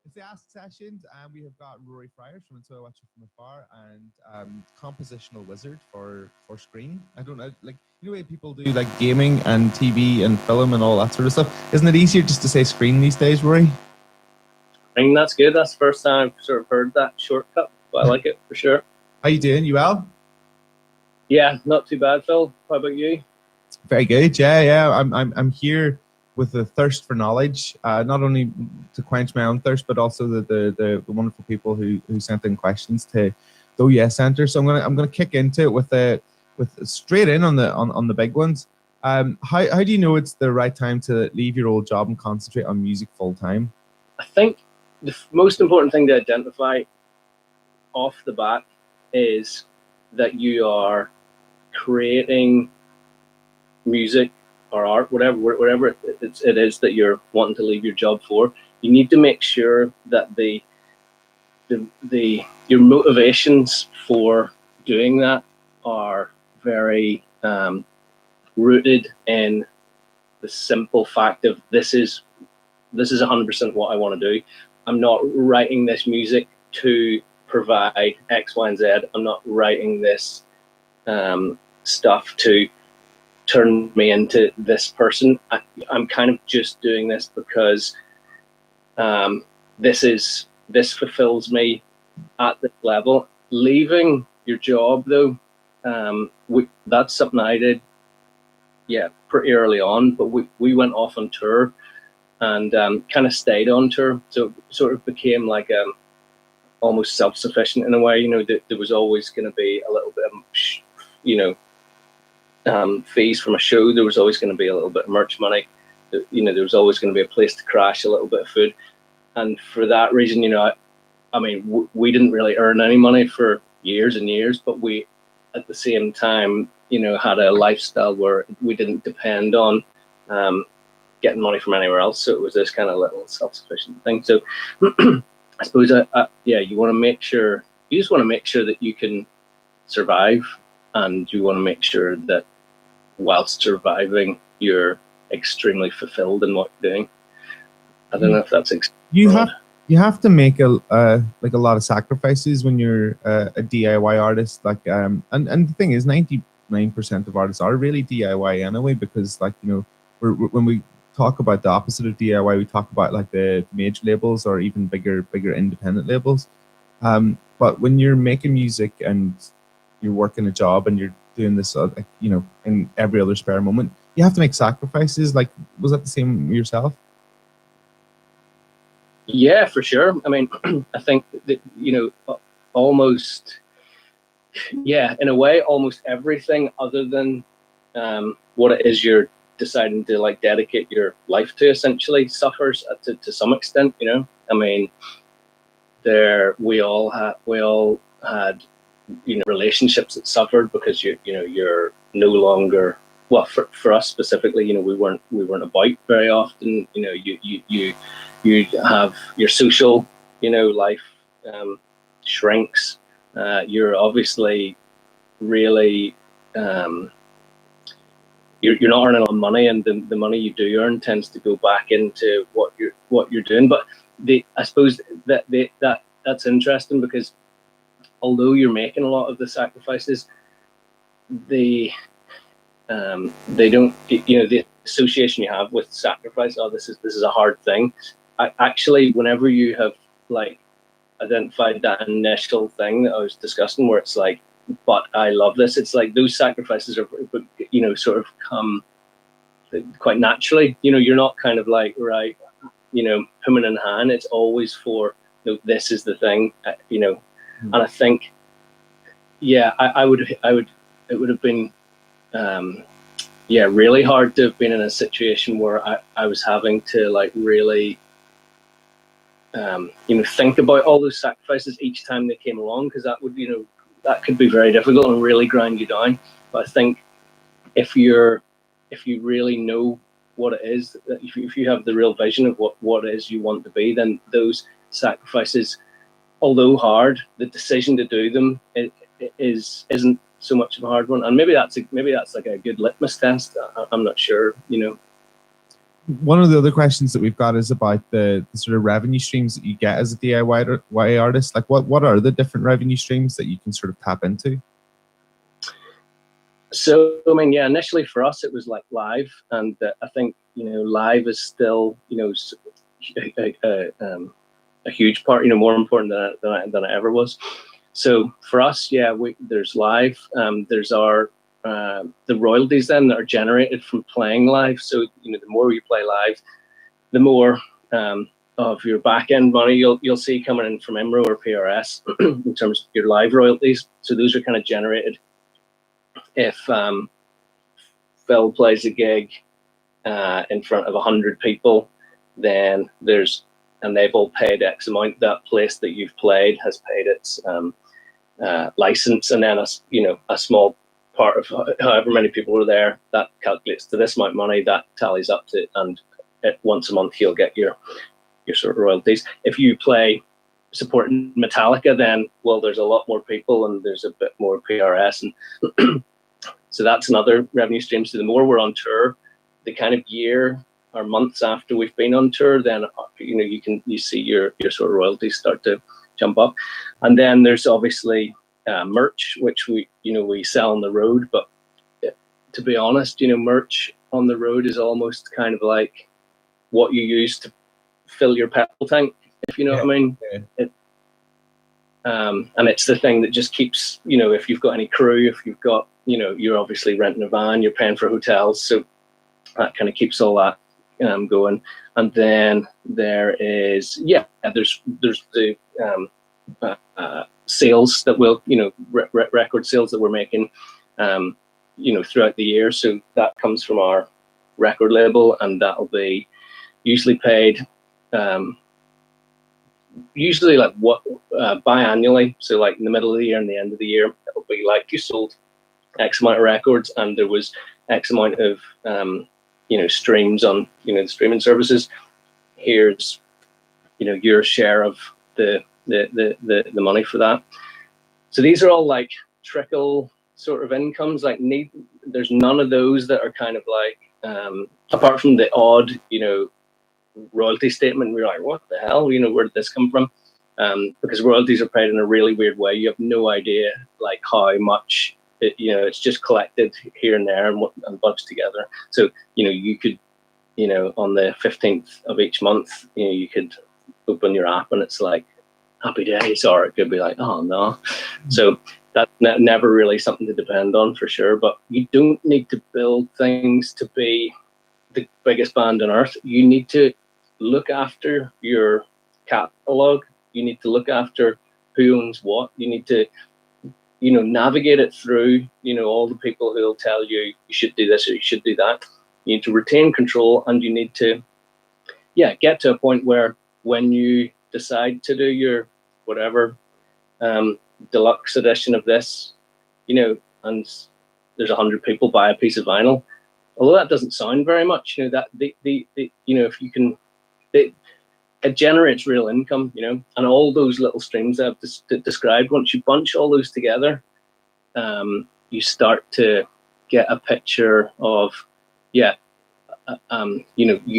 It's the Ask Sessions, and we have got Rory Friars from So I Watch It From Afar and Compositional Wizard for screen. I don't know, like, you know, way people do like gaming and TV and film and all that sort of stuff. Isn't it easier just to say screen these days, Rory? I think that's good. That's the first time I've sort of heard that shortcut, but I like it for sure. How you doing? You well? Yeah, not too bad, Phil. How about you? Very good. Yeah. I'm here with a thirst for knowledge, not only to quench my own thirst, but also the wonderful people who sent in questions to the OES Centre. So I'm gonna kick into it with straight in on the big ones. How do you know it's the right time to leave your old job and concentrate on music full time? I think the most important thing to identify off the bat is that you are creating music or art, whatever it is that you're wanting to leave your job for. You need to make sure that your motivations for doing that are very rooted in the simple fact of this is 100% what I want to do. I'm not writing this music to provide X, Y, and Z. I'm not writing this stuff to turn me into this person. I'm kind of just doing this because this fulfills me at this level. Leaving your job though, that's something I did, pretty early on. But we went off on tour and kind of stayed on tour, so it sort of became like almost self-sufficient in a way. You know, there was always going to be a little bit of fees from a show. There was always going to be a little bit of merch money. You know, there was always going to be a place to crash, a little bit of food, and for that reason, you know, I mean, we didn't really earn any money for years and years, but we, at the same time, you know, had a lifestyle where we didn't depend on getting money from anywhere else. So it was this kind of little self-sufficient thing. So I suppose, you want to make sure, you just want to make sure that you can survive, and you want to make sure that whilst surviving, you're extremely fulfilled in what you're doing. I don't know if that's you have to make a lot of sacrifices when you're a DIY artist. Like and the thing is, 99% of artists are really DIY anyway, because, like, you know, when we talk about the opposite of DIY, we talk about like the major labels or even bigger independent labels. But when you're making music and you're working a job and you're doing this, you know, in every other spare moment, you have to make sacrifices. Like, was that the same with yourself? Yeah, for sure. I mean, I think that, you know, almost, in a way, almost everything other than what it is you're deciding to like dedicate your life to essentially suffers to some extent. You know, I mean, we all had you know, relationships that suffered because you're no longer, well, for us specifically, you know, we weren't about very often. You know, you have your social, you know, life shrinks. You're obviously really you're not earning a lot of money, and the money you do earn tends to go back into what you're doing. But I suppose that's interesting, because although you're making a lot of the sacrifices, they don't, you know, the association you have with sacrifice, this is a hard thing. Actually, whenever you have like identified that initial thing that I was discussing, where it's like, but I love this, it's like those sacrifices are, you know, sort of come quite naturally. You know, you're not kind of like, right, you know, humming in hand. It's always for, you know, this is the thing, you know. And I think, it would have been, really hard to have been in a situation where I was having to like really, you know, think about all those sacrifices each time they came along, because that would, you know, that could be very difficult and really grind you down. But I think if you really know what it is, if you have the real vision of what it is you want to be, then those sacrifices, although hard, the decision to do them isn't so much of a hard one. And maybe that's like a good litmus test. I'm not sure, you know. One of the other questions that we've got is about the sort of revenue streams that you get as a DIY artist. Like, what are the different revenue streams that you can sort of tap into? So, I mean, yeah, initially for us, it was like live. And I think, live is still, a huge part, more important than it ever was. So for us, yeah, there's live. There's the royalties then that are generated from playing live. So, the more you play live, the more of your back end money you'll see coming in from IMRO or PRS in terms of your live royalties. So those are kind of generated if Phil plays a gig in front of 100 people, then and they've all paid X amount. That place that you've played has paid its license, and then a small part of however many people are there, that calculates to this amount of money, that tallies up to, and once a month you'll get your sort of royalties. If you play supporting Metallica, then there's a lot more people and there's a bit more PRS, and so that's another revenue stream. So the more we're on tour, the kind of year or months after we've been on tour, then you see your sort of royalties start to jump up. And then there's obviously merch, which we sell on the road. But to be honest, merch on the road is almost kind of like what you use to fill your petrol tank, if you know what I mean. Yeah. And it's the thing that just keeps, if you've got any crew, if you've got, you're obviously renting a van, you're paying for hotels, so that kind of keeps all that going. And then there's the sales that will, record sales that we're making, throughout the year. So that comes from our record label, and that'll be usually paid, usually like biannually. So like in the middle of the year and the end of the year, it'll be like you sold X amount of records and there was X amount of streams on the streaming services. Here's your share of the money for that. So these are all like trickle sort of incomes. Like there's none of those that are kind of like apart from the odd royalty statement. We're like, what the hell? Where did this come from? Because royalties are paid in a really weird way. You have no idea like how much. It's just collected here and there and bunched together. So, you could, on the 15th of each month, you could open your app and it's like, happy days, or it could be like, oh no. So that's never really something to depend on for sure, but you don't need to build things to be the biggest band on earth. You need to look after your catalog. You need to look after who owns what. You need to navigate it through, all the people who will tell you you should do this or you should do that. You need to retain control, and you need to, get to a point where when you decide to do your whatever deluxe edition of this, and there's 100 people buy a piece of vinyl, although that doesn't sound very much, that if you can, it generates real income, and all those little streams that I've described, once you bunch all those together, you start to get a picture of, you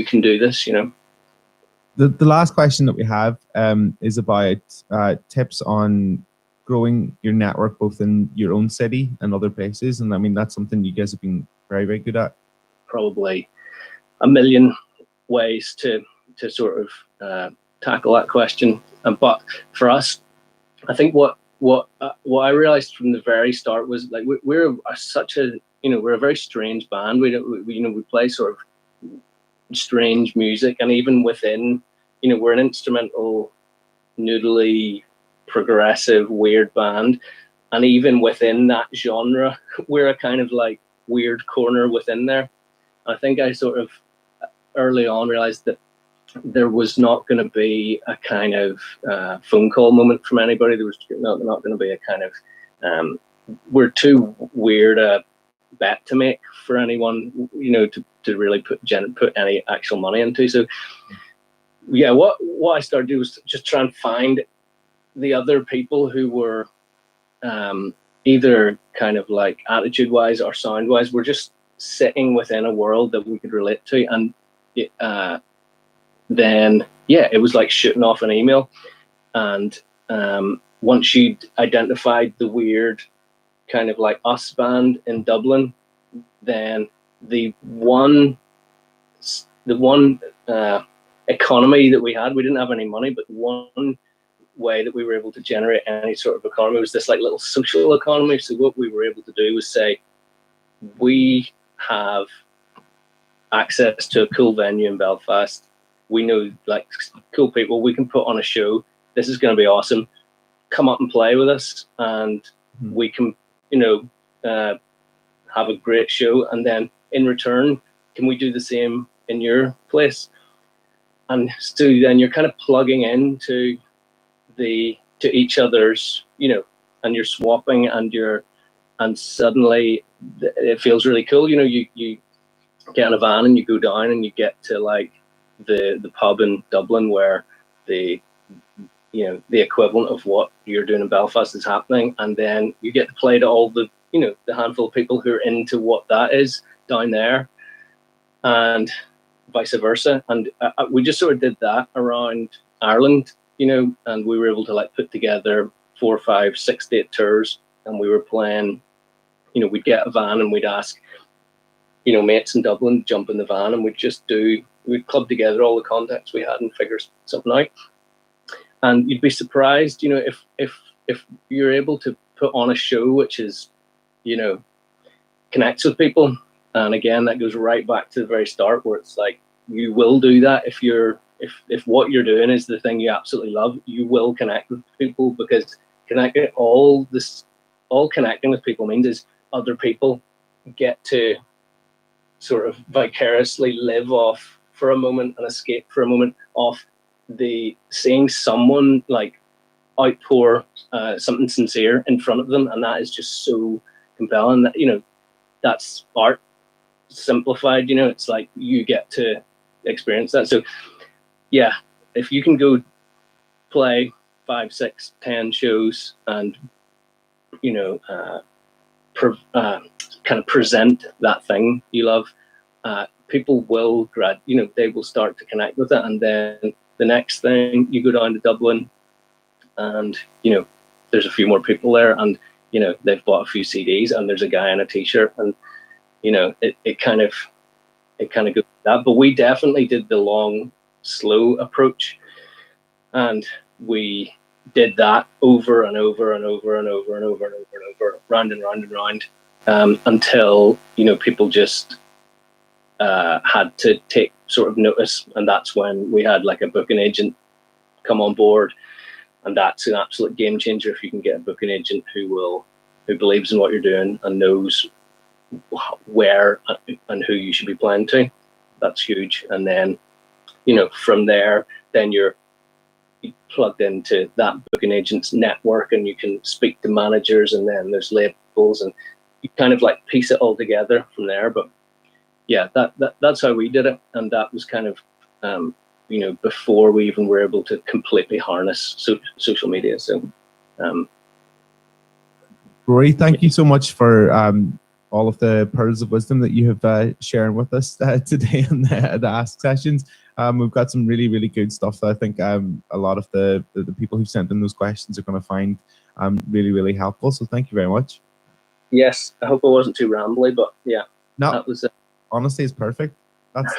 can do this, The last question that we have is about tips on growing your network, both in your own city and other places. And I mean, that's something you guys have been very, very good at. Probably a million ways to sort of tackle that question, but for us, I think what I realized from the very start was like we're such a we're a very strange band. We play sort of strange music, and even within we're an instrumental, noodly, progressive, weird band, and even within that genre, we're a kind of like weird corner within there. I think I sort of early on realized that there was not going to be a kind of phone call moment from anybody. There was not going to be a kind of we're too weird a bet to make for anyone, to really put any actual money into. So yeah, what I started to do was just try and find the other people who were either kind of like attitude wise or sound wise, were just sitting within a world that we could relate to, and then yeah, it was like shooting off an email. And once you'd identified the weird kind of like us band in Dublin, then the one economy that we had, we didn't have any money, but one way that we were able to generate any sort of economy was this like little social economy. So what we were able to do was say, we have access to a cool venue in Belfast. We know like cool people. We can put on a show. This is going to be awesome. Come up and play with us, and we can, have a great show. And then in return, can we do the same in your place? And so then you're kind of plugging into to each other's, and you're swapping, and suddenly it feels really cool. You get in a van and you go down and you get to like the pub in Dublin where the equivalent of what you're doing in Belfast is happening, and then you get to play to all the handful of people who are into what that is down there, and vice versa. And we just sort of did that around Ireland, and we were able to like put together 4, 5, 6 date tours, and we were playing, we'd get a van and we'd ask, mates in Dublin jump in the van, and we'd club together all the contacts we had and figure something out. And you'd be surprised, if you're able to put on a show which is, connects with people. And again, that goes right back to the very start, where it's like, you will do that if what you're doing is the thing you absolutely love, you will connect with people, because all connecting with people means is other people get to sort of vicariously live off for a moment and escape for a moment off seeing someone like outpour something sincere in front of them, and that is just so compelling. That that's art simplified. It's like you get to experience that. So yeah, if you can go play 5, 6, 10 shows and kind of present that thing you love, people will they will start to connect with it. And then the next thing, you go down to Dublin and there's a few more people there, and they've bought a few CDs, and there's a guy in a t-shirt, and it kind of goes that. But we definitely did the long, slow approach, and we did that over and over and over and over and over and over and over, round and round and round, until people just had to take sort of notice. And that's when we had like a booking agent come on board, and that's an absolute game changer if you can get a booking agent who believes in what you're doing and knows where and who you should be playing to. That's huge. And then from there, then you're plugged into that booking agent's network, and you can speak to managers, and then there's labels, and you kind of like piece it all together from there. But yeah, that's how we did it, and that was kind of before we even were able to completely harness social media. So Rory, thank you so much for all of the pearls of wisdom that you have shared with us today in the Ask sessions. We've got some really, really good stuff that I think a lot of the people who sent in those questions are going to find really, really helpful. So thank you very much. Yes, I hope I wasn't too rambly, but yeah, no, that was it. Honestly, it's perfect. That's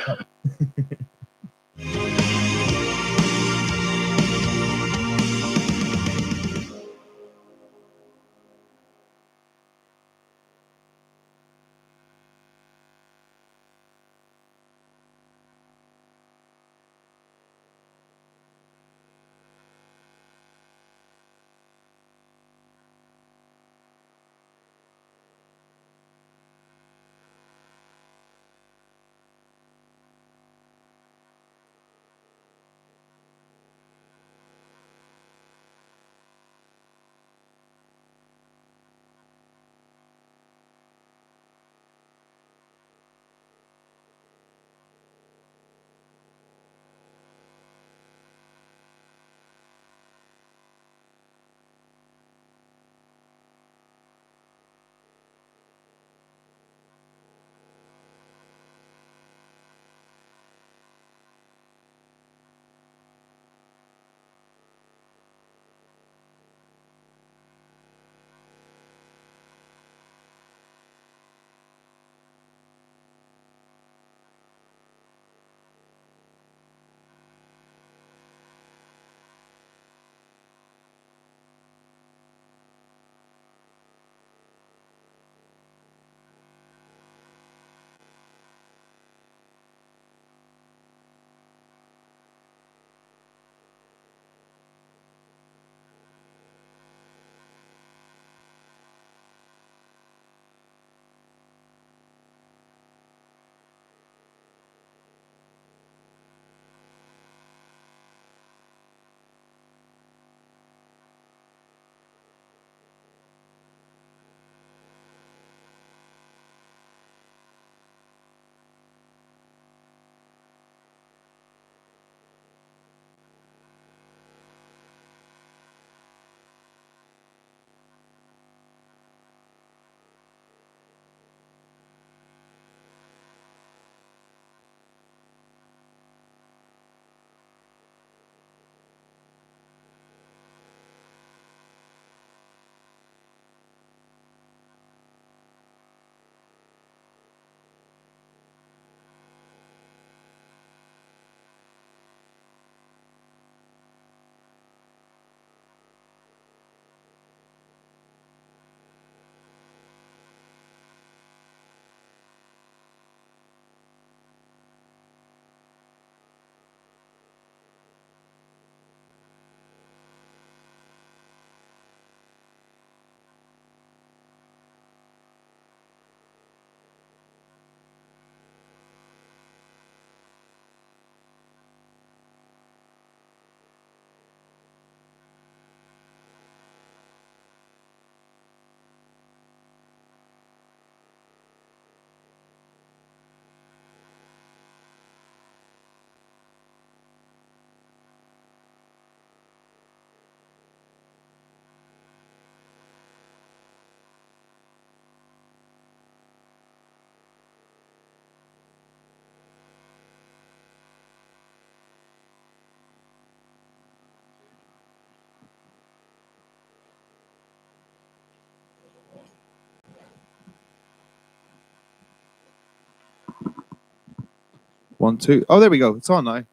1, 2. Oh, there we go. It's on now.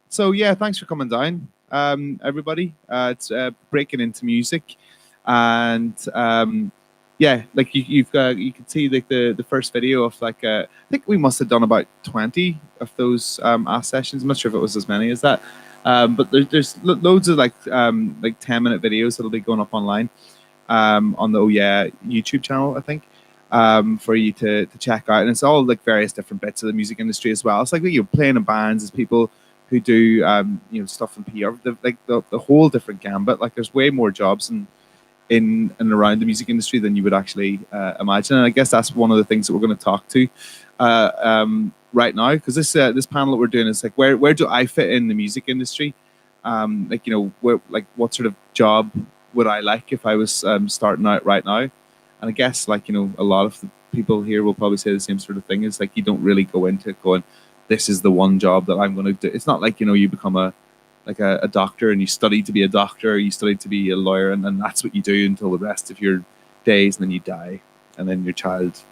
So yeah, thanks for coming down, everybody. It's breaking into music, and yeah, like you've you can see like the first video of like I think we must have done about 20 of those Ask sessions. I'm not sure if it was as many as that, but there's loads of like 10-minute videos that'll be going up online on the Oh Yeah YouTube channel, I think. For you to check out, and it's all like various different bits of the music industry as well. It's like you're playing in bands, as people who do stuff in PR, the whole different gambit. Like there's way more jobs in and around the music industry than you would actually imagine. And I guess that's one of the things that we're going to talk to right now, because this panel that we're doing is like where do I fit in the music industry? What sort of job would I like if I was starting out right now? And I guess a lot of the people here will probably say the same sort of thing. Is like you don't really go into it going, this is the one job that I'm going to do. It's not like you become a doctor and you study to be a doctor, or you study to be a lawyer, and then that's what you do until the rest of your days, and then you die, and then your child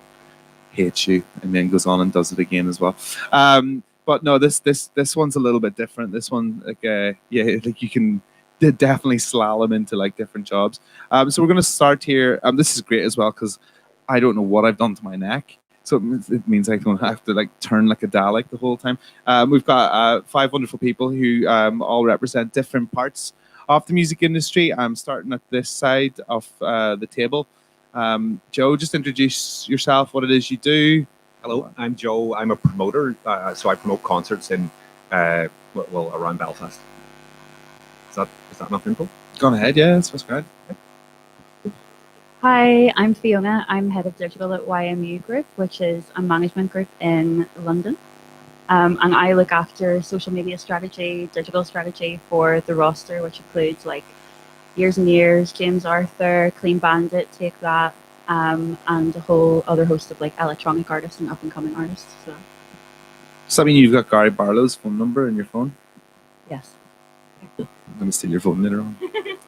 hates you, and then goes on and does it again as well. But no, this one's a little bit different. This one, you can definitely slalom into like different jobs. So we're going to start here. This is great as well because I don't know what I've done to my neck. So it means I don't have to like turn like a Dalek the whole time. We've got 5 wonderful people who all represent different parts of the music industry. I'm starting at this side of the table. Joe, just introduce yourself, what it is you do. Hello, I'm Joe. I'm a promoter, so I promote concerts in around Belfast. Is that enough info? Go on ahead, yeah, that's great. Hi, I'm Fiona. I'm head of digital at YMU Group, which is a management group in London. And I look after social media strategy, digital strategy for the roster, which includes like Years and Years, James Arthur, Clean Bandit, Take That, and a whole other host of like electronic artists and up and coming artists. So. Does that mean you've got Gary Barlow's phone number in your phone? Yes. I'm going to steal your phone later on.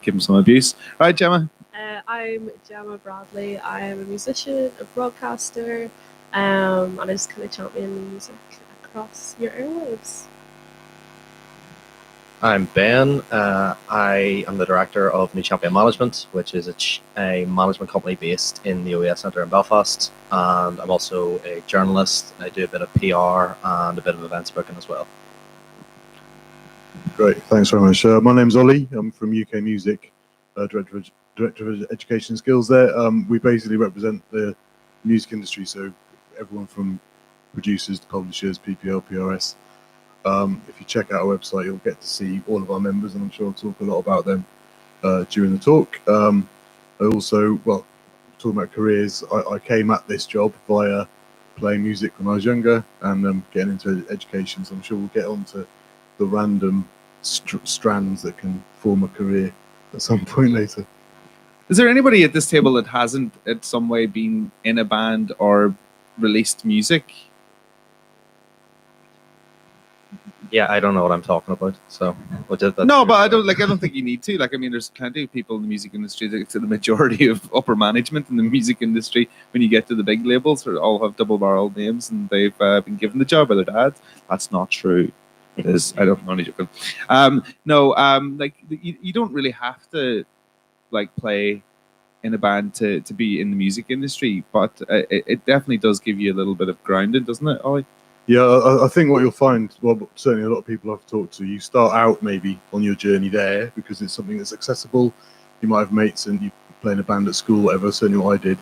Give him some abuse. All right, Gemma. I'm Gemma Bradley. I am a musician, a broadcaster, and I just kind of champion music across your airwaves. I'm Ben. I am the director of New Champion Management, which is a management company based in the OES Centre in Belfast. And I'm also a journalist. I do a bit of PR and a bit of events booking as well. Great, thanks very much. My name's Ollie. I'm from UK Music, Director of Education and Skills there. We basically represent the music industry, so everyone from producers to publishers, PPL, PRS. If you check out our website, you'll get to see all of our members, and I'm sure I'll talk a lot about them during the talk. I also, talking about careers, I came at this job via playing music when I was younger and getting into education, so I'm sure we'll get on to the random strands that can form a career at some point later. Is there anybody at this table that hasn't in some way been in a band or released music? Yeah, I don't know what I'm talking about. So no, but I don't think you need to. Like, I mean, there's plenty of people in the music industry that, to the majority of upper management in the music industry, when you get to the big labels, all have double-barreled names and they've been given the job by their dad. That's not true. I don't know any joking. You don't really have to like play in a band to be in the music industry, but it definitely does give you a little bit of grounding, doesn't it, Ollie? Yeah, I think what you'll find, certainly a lot of people I've talked to, you start out maybe on your journey there because it's something that's accessible. You might have mates and you play in a band at school, whatever, certainly what I did.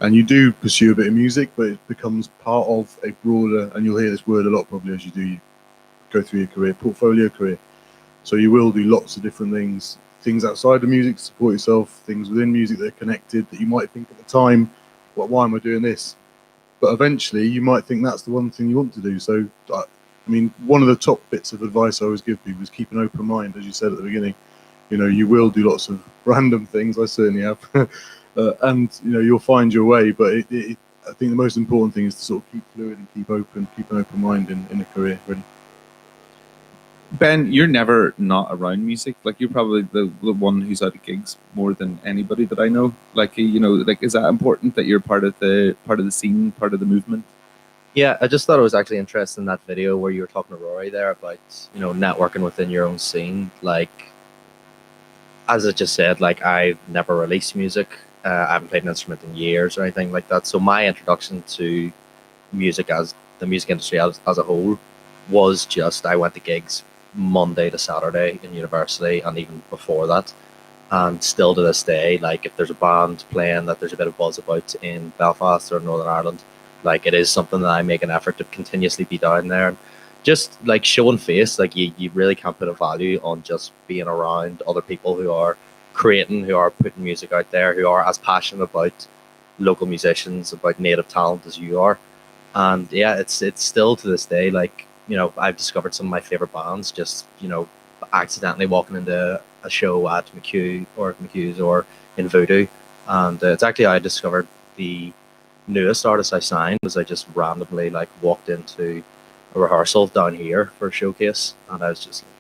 And you do pursue a bit of music, but it becomes part of a broader, and you'll hear this word a lot probably as you go through your career, portfolio career. So you will do lots of different things outside of music to support yourself, things within music that are connected that you might think at the time, why am I doing this? But eventually you might think that's the one thing you want to do. So, I mean, one of the top bits of advice I always give people is keep an open mind, as you said at the beginning. You will do lots of random things, I certainly have, and, you'll find your way. But I think the most important thing is to sort of keep fluid and keep an open mind in a career, really. Ben, you're never not around music. Like, you're probably the one who's out of gigs more than anybody that I know. Like, is that important that you're part of the scene, part of the movement? Yeah, I just thought it was actually interesting that video where you were talking to Rory there about networking within your own scene. Like, as I just said, like I've never released music. I haven't played an instrument in years or anything like that. So my introduction to music as the music industry as a whole was just I went to gigs Monday to Saturday in university and even before that. And still to this day, like if there's a band playing that there's a bit of buzz about in Belfast or Northern Ireland, like it is something that I make an effort to continuously be down there. And just like showing face, like you really can't put a value on just being around other people who are creating, who are putting music out there, who are as passionate about local musicians, about native talent as you are. And yeah, it's still to this day, like I've discovered some of my favorite bands just accidentally walking into a show at McHugh's or in Voodoo, and it's actually how I discovered the newest artist I signed. Was I just randomly like walked into a rehearsal down here for a showcase, and I was just like,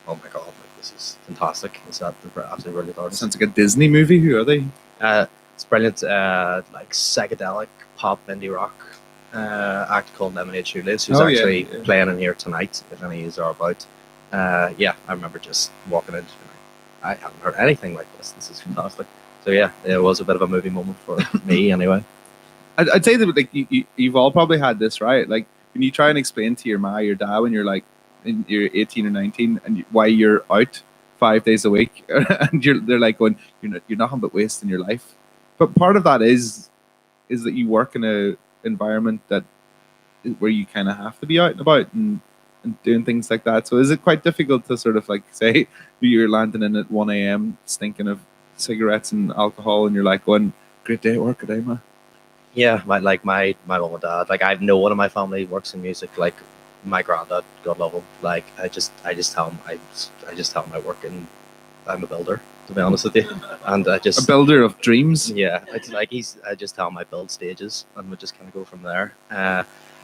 oh my god, like this is fantastic! Is that the absolutely brilliant artist? Sounds like a Disney movie. Who are they? It's brilliant, like psychedelic pop indie rock act called Lemonade Shoelace, who's actually playing in here tonight, if any of you are about. Yeah, I remember just walking in. I haven't heard anything like this. This is fantastic. So yeah, it was a bit of a movie moment for me, anyway. I'd say that like you've all probably had this, right? Like when you try and explain to your ma, your dad, when you're like you're 18 or 19, and why you're out 5 days a week, and they're like going, you're nothing but wasting your life. But part of that is that you work in a environment where you kind of have to be out and about and doing things like that. So is it quite difficult to sort of like say you're landing in at 1 a.m. stinking of cigarettes and alcohol, and you're like going, great day at work today, man? Yeah, my mom and dad, like I have no one in my family works in music. Like my granddad, God love him. Like I just tell him I work in, I'm a builder, to be honest with you, and I just a builder of dreams. Yeah, I just tell him I build stages, and we just kind of go from there.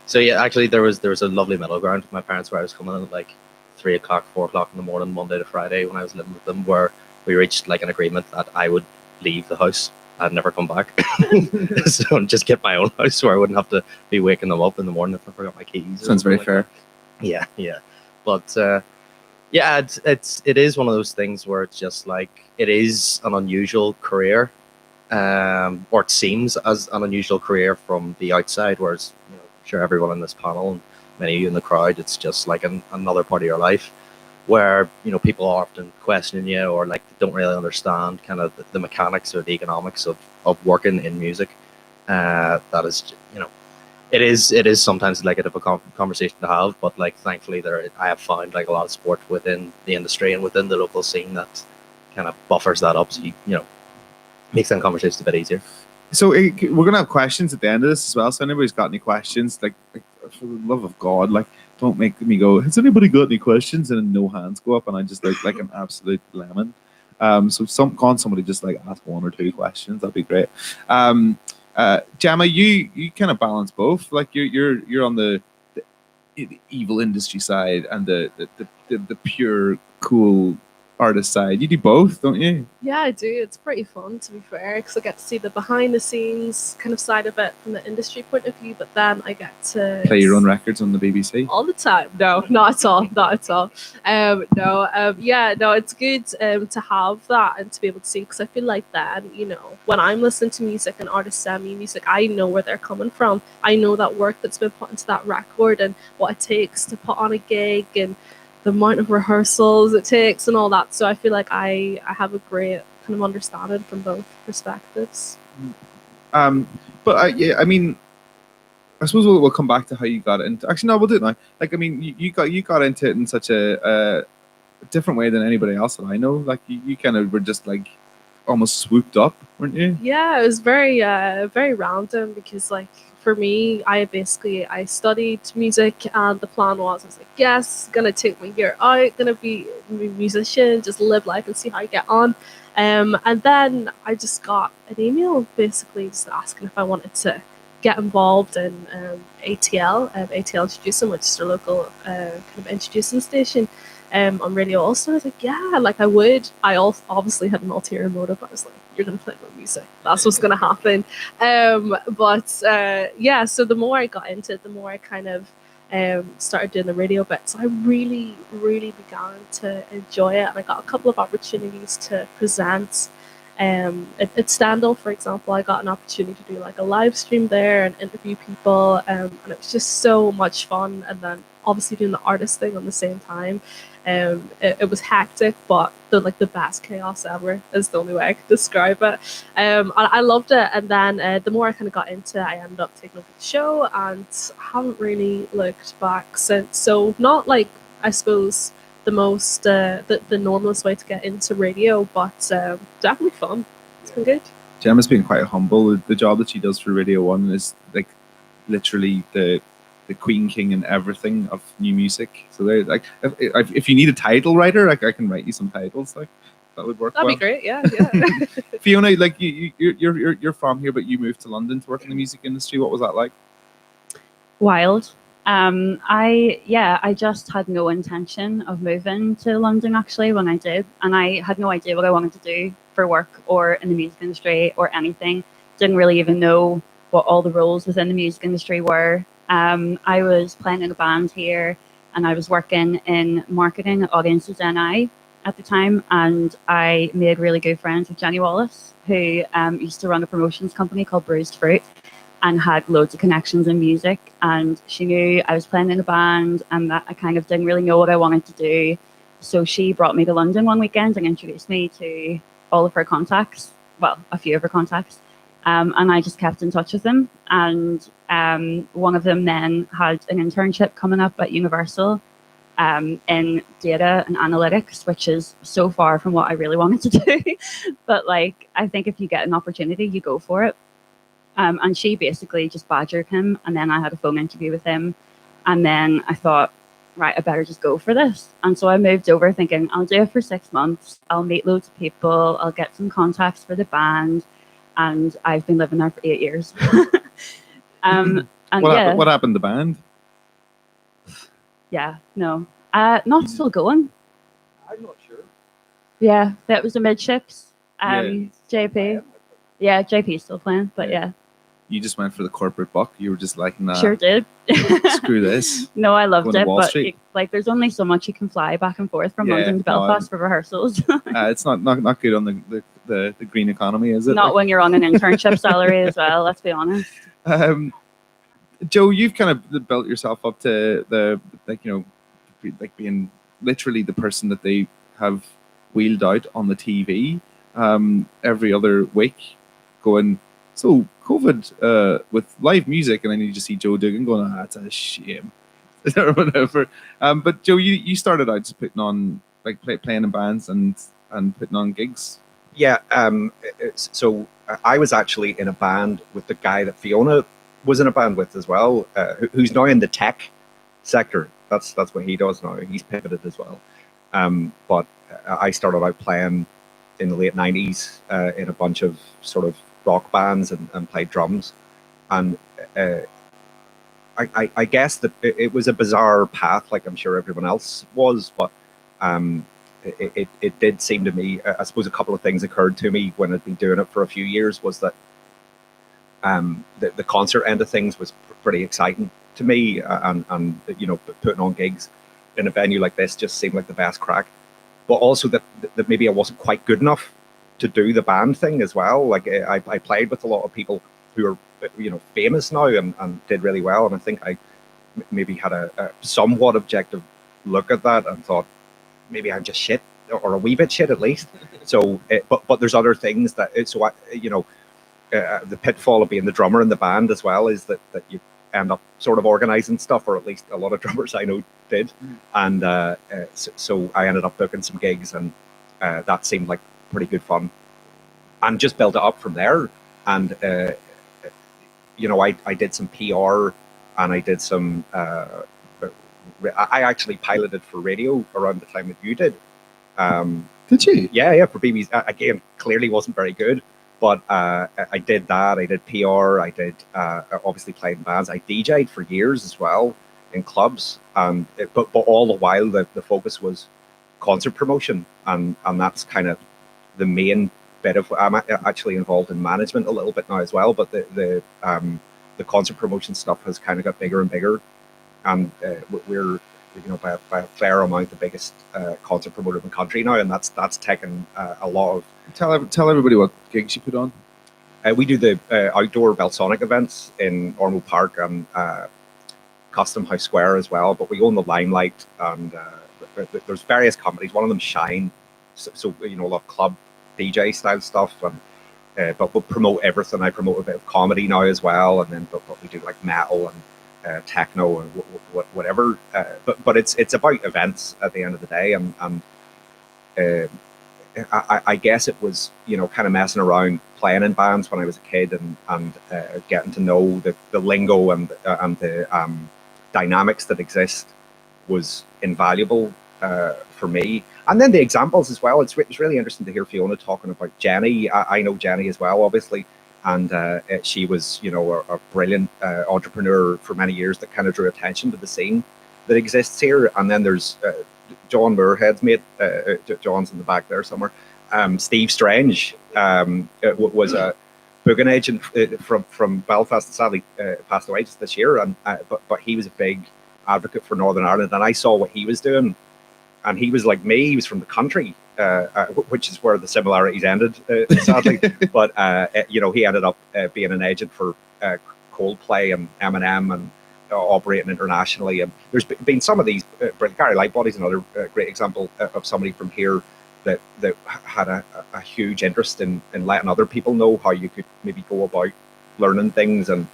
So yeah, actually there was a lovely middle ground with my parents where I was coming in at like 3 o'clock, 4 o'clock in the morning, Monday to Friday when I was living with them, where we reached like an agreement that I would leave the house. I'd never come back. So just get my own house where I wouldn't have to be waking them up in the morning if I forgot my keys. Sounds very fair. Yeah. But yeah, it is one of those things where it's just like it is an unusual career, or it seems as an unusual career from the outside, whereas I'm sure everyone in this panel and many of you in the crowd, it's just like another part of your life where people are often questioning you or like don't really understand kind of the mechanics or the economics of working in music. That is it is sometimes like a difficult conversation to have, but like thankfully I have found like a lot of support within the industry and within the local scene that kind of buffers that up, so makes that conversation a bit easier. So we're gonna have questions at the end of this as well. So anybody's got any questions, like for the love of God, like don't make me go, has anybody got any questions? And then no hands go up, and I just look like an absolute lemon. So somebody just like ask 1 or 2 questions, that'd be great. Gemma, you kind of balance both. Like you're on the evil industry side and the pure cool artist side. You do both, don't you? Yeah, I do. It's pretty fun, to be fair, because I get to see the behind the scenes kind of side of it from the industry point of view, but then I get to play your own records on the BBC all the time. No, not at all, not at all. It's good to have that and to be able to see, because I feel like then, when I'm listening to music and artists send me music, I know where they're coming from. I know that work that's been put into that record and what it takes to put on a gig and the amount of rehearsals it takes and all that. So I feel like I have a great kind of understanding from both perspectives. But I mean, I suppose we'll come back to how you got into. Actually, no, we'll do it now. Like, I mean, you got into it in such a different way than anybody else that I know. Like, you kind of were just like almost swooped up, weren't you? Yeah, it was very very random, because like for me, I studied music, and the plan was, I was like, yes, gonna take my year out, gonna be a musician, just live life and see how I get on. And then I just got an email basically just asking if I wanted to get involved in ATL Introducing, which is their local kind of introducing station. on radio also. I was like, yeah, like I would. I also obviously had an ulterior motive. I was like, you're gonna play my music. That's what's gonna happen. Yeah, so the more I got into it, the more I kind of started doing the radio bits. I really, really began to enjoy it, and I got a couple of opportunities to present. At Standal, for example, I got an opportunity to do like a live stream there and interview people, and it was just so much fun. And then obviously doing the artist thing on the same time. It was hectic, but the best chaos ever is the only way I could describe it. And I loved it. And then the more I kind of got into it, I ended up taking over the show, and haven't really looked back since. So not like, I suppose, the most the normalest way to get into radio, but definitely fun. It's been good. Gemma's been quite humble. The job that she does for Radio 1 is like literally the queen, king, and everything of new music. So they're like, if you need a title writer, like I can write you some titles. Like that would work. That'd well. be great. Yeah. Fiona, like you're from here, but you moved to London to work in the music industry. What was that like? Wild. I just had no intention of moving to London actually when I did, and I had no idea what I wanted to do for work or in the music industry or anything. Didn't really even know what all the roles within the music industry were. I was playing in a band here, and I was working in marketing at Audiences NI at the time, and I made really good friends with Jenny Wallace, who used to run a promotions company called Bruised Fruit, and had loads of connections in music. And she knew I was playing in a band and that I kind of didn't really know what I wanted to do. So she brought me to London one weekend and introduced me to all of her contacts, well, a few of her contacts. And I just kept in touch with them. And one of them then had an internship coming up at Universal in data and analytics, which is so far from what I really wanted to do. But like, I think if you get an opportunity, you go for it. And she basically just badgered him, and then I had a phone interview with him, and then I thought, right, I better just go for this. And so I moved over thinking I'll do it for 6 months, I'll meet loads of people, I'll get some contacts for the band, and I've been living there for 8 years. And what happened to the band? Yeah, no, not still going. I'm not sure. Yeah, that was the midships. Yeah. JP. Yeah, JP's still playing, but yeah. You just went for the corporate buck. You were just like, nah, Sure did. screw this. No, I loved Going to it, Wall but Street. like, there's only so much you can fly back and forth from Yeah, London to no, Belfast for rehearsals. It's not good on the green economy, is it? Not when you're on an internship salary as well. Let's be honest. Joe, you've kind of built yourself up to being literally the person that they have wheeled out on the TV every other week, going, so COVID with live music, and then you just see Joe Duggan going, that's a shame, or whatever. But Joe, you started out just putting on playing in bands and putting on gigs. Yeah. So I was actually in a band with the guy that Fiona was in a band with as well, who's now in the tech sector. That's what he does now. He's pivoted as well. But I started out playing in the late 90s in a bunch of sort of rock bands and played drums. And I guess that it was a bizarre path, like I'm sure everyone else was, but it did seem to me, I suppose a couple of things occurred to me when I'd been doing it for a few years, was that the concert end of things was pretty exciting to me, and putting on gigs in a venue like this just seemed like the best crack. But also that maybe I wasn't quite good enough to do the band thing as well. Like I played with a lot of people who are famous now and did really well, and I think I maybe had a somewhat objective look at that and thought maybe I'm just shit, or a wee bit shit at least. So but there's other things that the pitfall of being the drummer in the band as well is that you end up sort of organizing stuff, or at least a lot of drummers I know did. And so I ended up booking some gigs, and that seemed like pretty good fun, and just built it up from there. And I did some PR, and I did some I actually piloted for radio around the time that you did. Did you? Yeah, for BBC. Again, clearly wasn't very good, but I did that. I did PR. I did obviously played in bands. I DJ'd for years as well in clubs. But all the while, the focus was concert promotion, and that's kind of the main bit of. I'm actually involved in management a little bit now as well, but the concert promotion stuff has kind of got bigger and bigger, and we're by a fair amount the biggest concert promoter in the country now, and that's taken a lot of. Tell everybody what gigs you put on. We do the outdoor Belsonic events in Ormeau Park and Custom House Square as well, but we own the Limelight, and there's various companies. One of them Shine, so a lot of club DJ style stuff, and but we'll promote everything. I promote a bit of comedy now as well, and then but we do like metal and techno and whatever. But it's about events at the end of the day, and I guess it was kind of messing around playing in bands when I was a kid, and getting to know the lingo and the dynamics that exist was invaluable for me. And then the examples as well. It's really interesting to hear Fiona talking about Jenny. I know Jenny as well, obviously, and she was a brilliant entrepreneur for many years that kind of drew attention to the scene that exists here. And then there's John Moorhead's mate, John's in the back there somewhere. Steve Strange was a booking agent from Belfast, sadly passed away just this year. And but he was a big advocate for Northern Ireland, and I saw what he was doing. And he was like me; he was from the country, which is where the similarities ended, sadly. But he ended up being an agent for Coldplay and Eminem, and operating internationally. And there's been some of these. Gary Lightbody's another great example of somebody from here that had a huge interest in letting other people know how you could maybe go about learning things and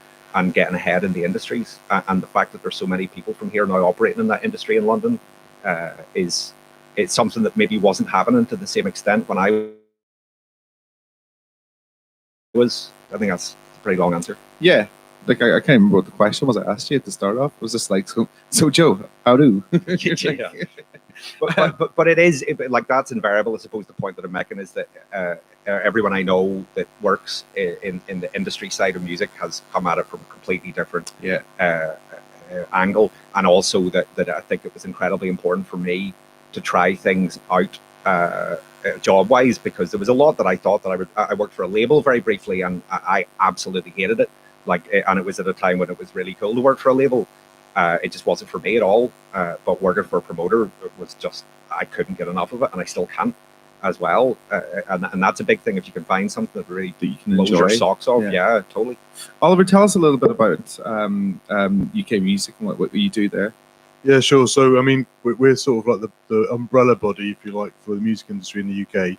getting ahead in the industries. And the fact that there's so many people from here now operating in that industry in London it's something that maybe wasn't happening to the same extent when I was. I think that's a pretty long answer. Yeah, like I can't remember what the question was I asked you at the start off. It was just like, so Joe, how do? Yeah. But it is like that's invariable. I suppose the point that I'm making is that everyone I know that works in the industry side of music has come at it from a completely different angle, and also that I think it was incredibly important for me to try things out job wise, because there was a lot that I thought that I worked for a label very briefly, and I absolutely hated it. And it was at a time when it was really cool to work for a label. It just wasn't for me at all. But working for a promoter was just, I couldn't get enough of it, and I still can't as well. And that's a big thing. If you can find something that really that you can blows enjoy your socks off, yeah, totally. Oliver, tell us a little bit about UK Music and what you do there. Yeah, sure. So, I mean, we're sort of like the umbrella body, if you like, for the music industry in the UK.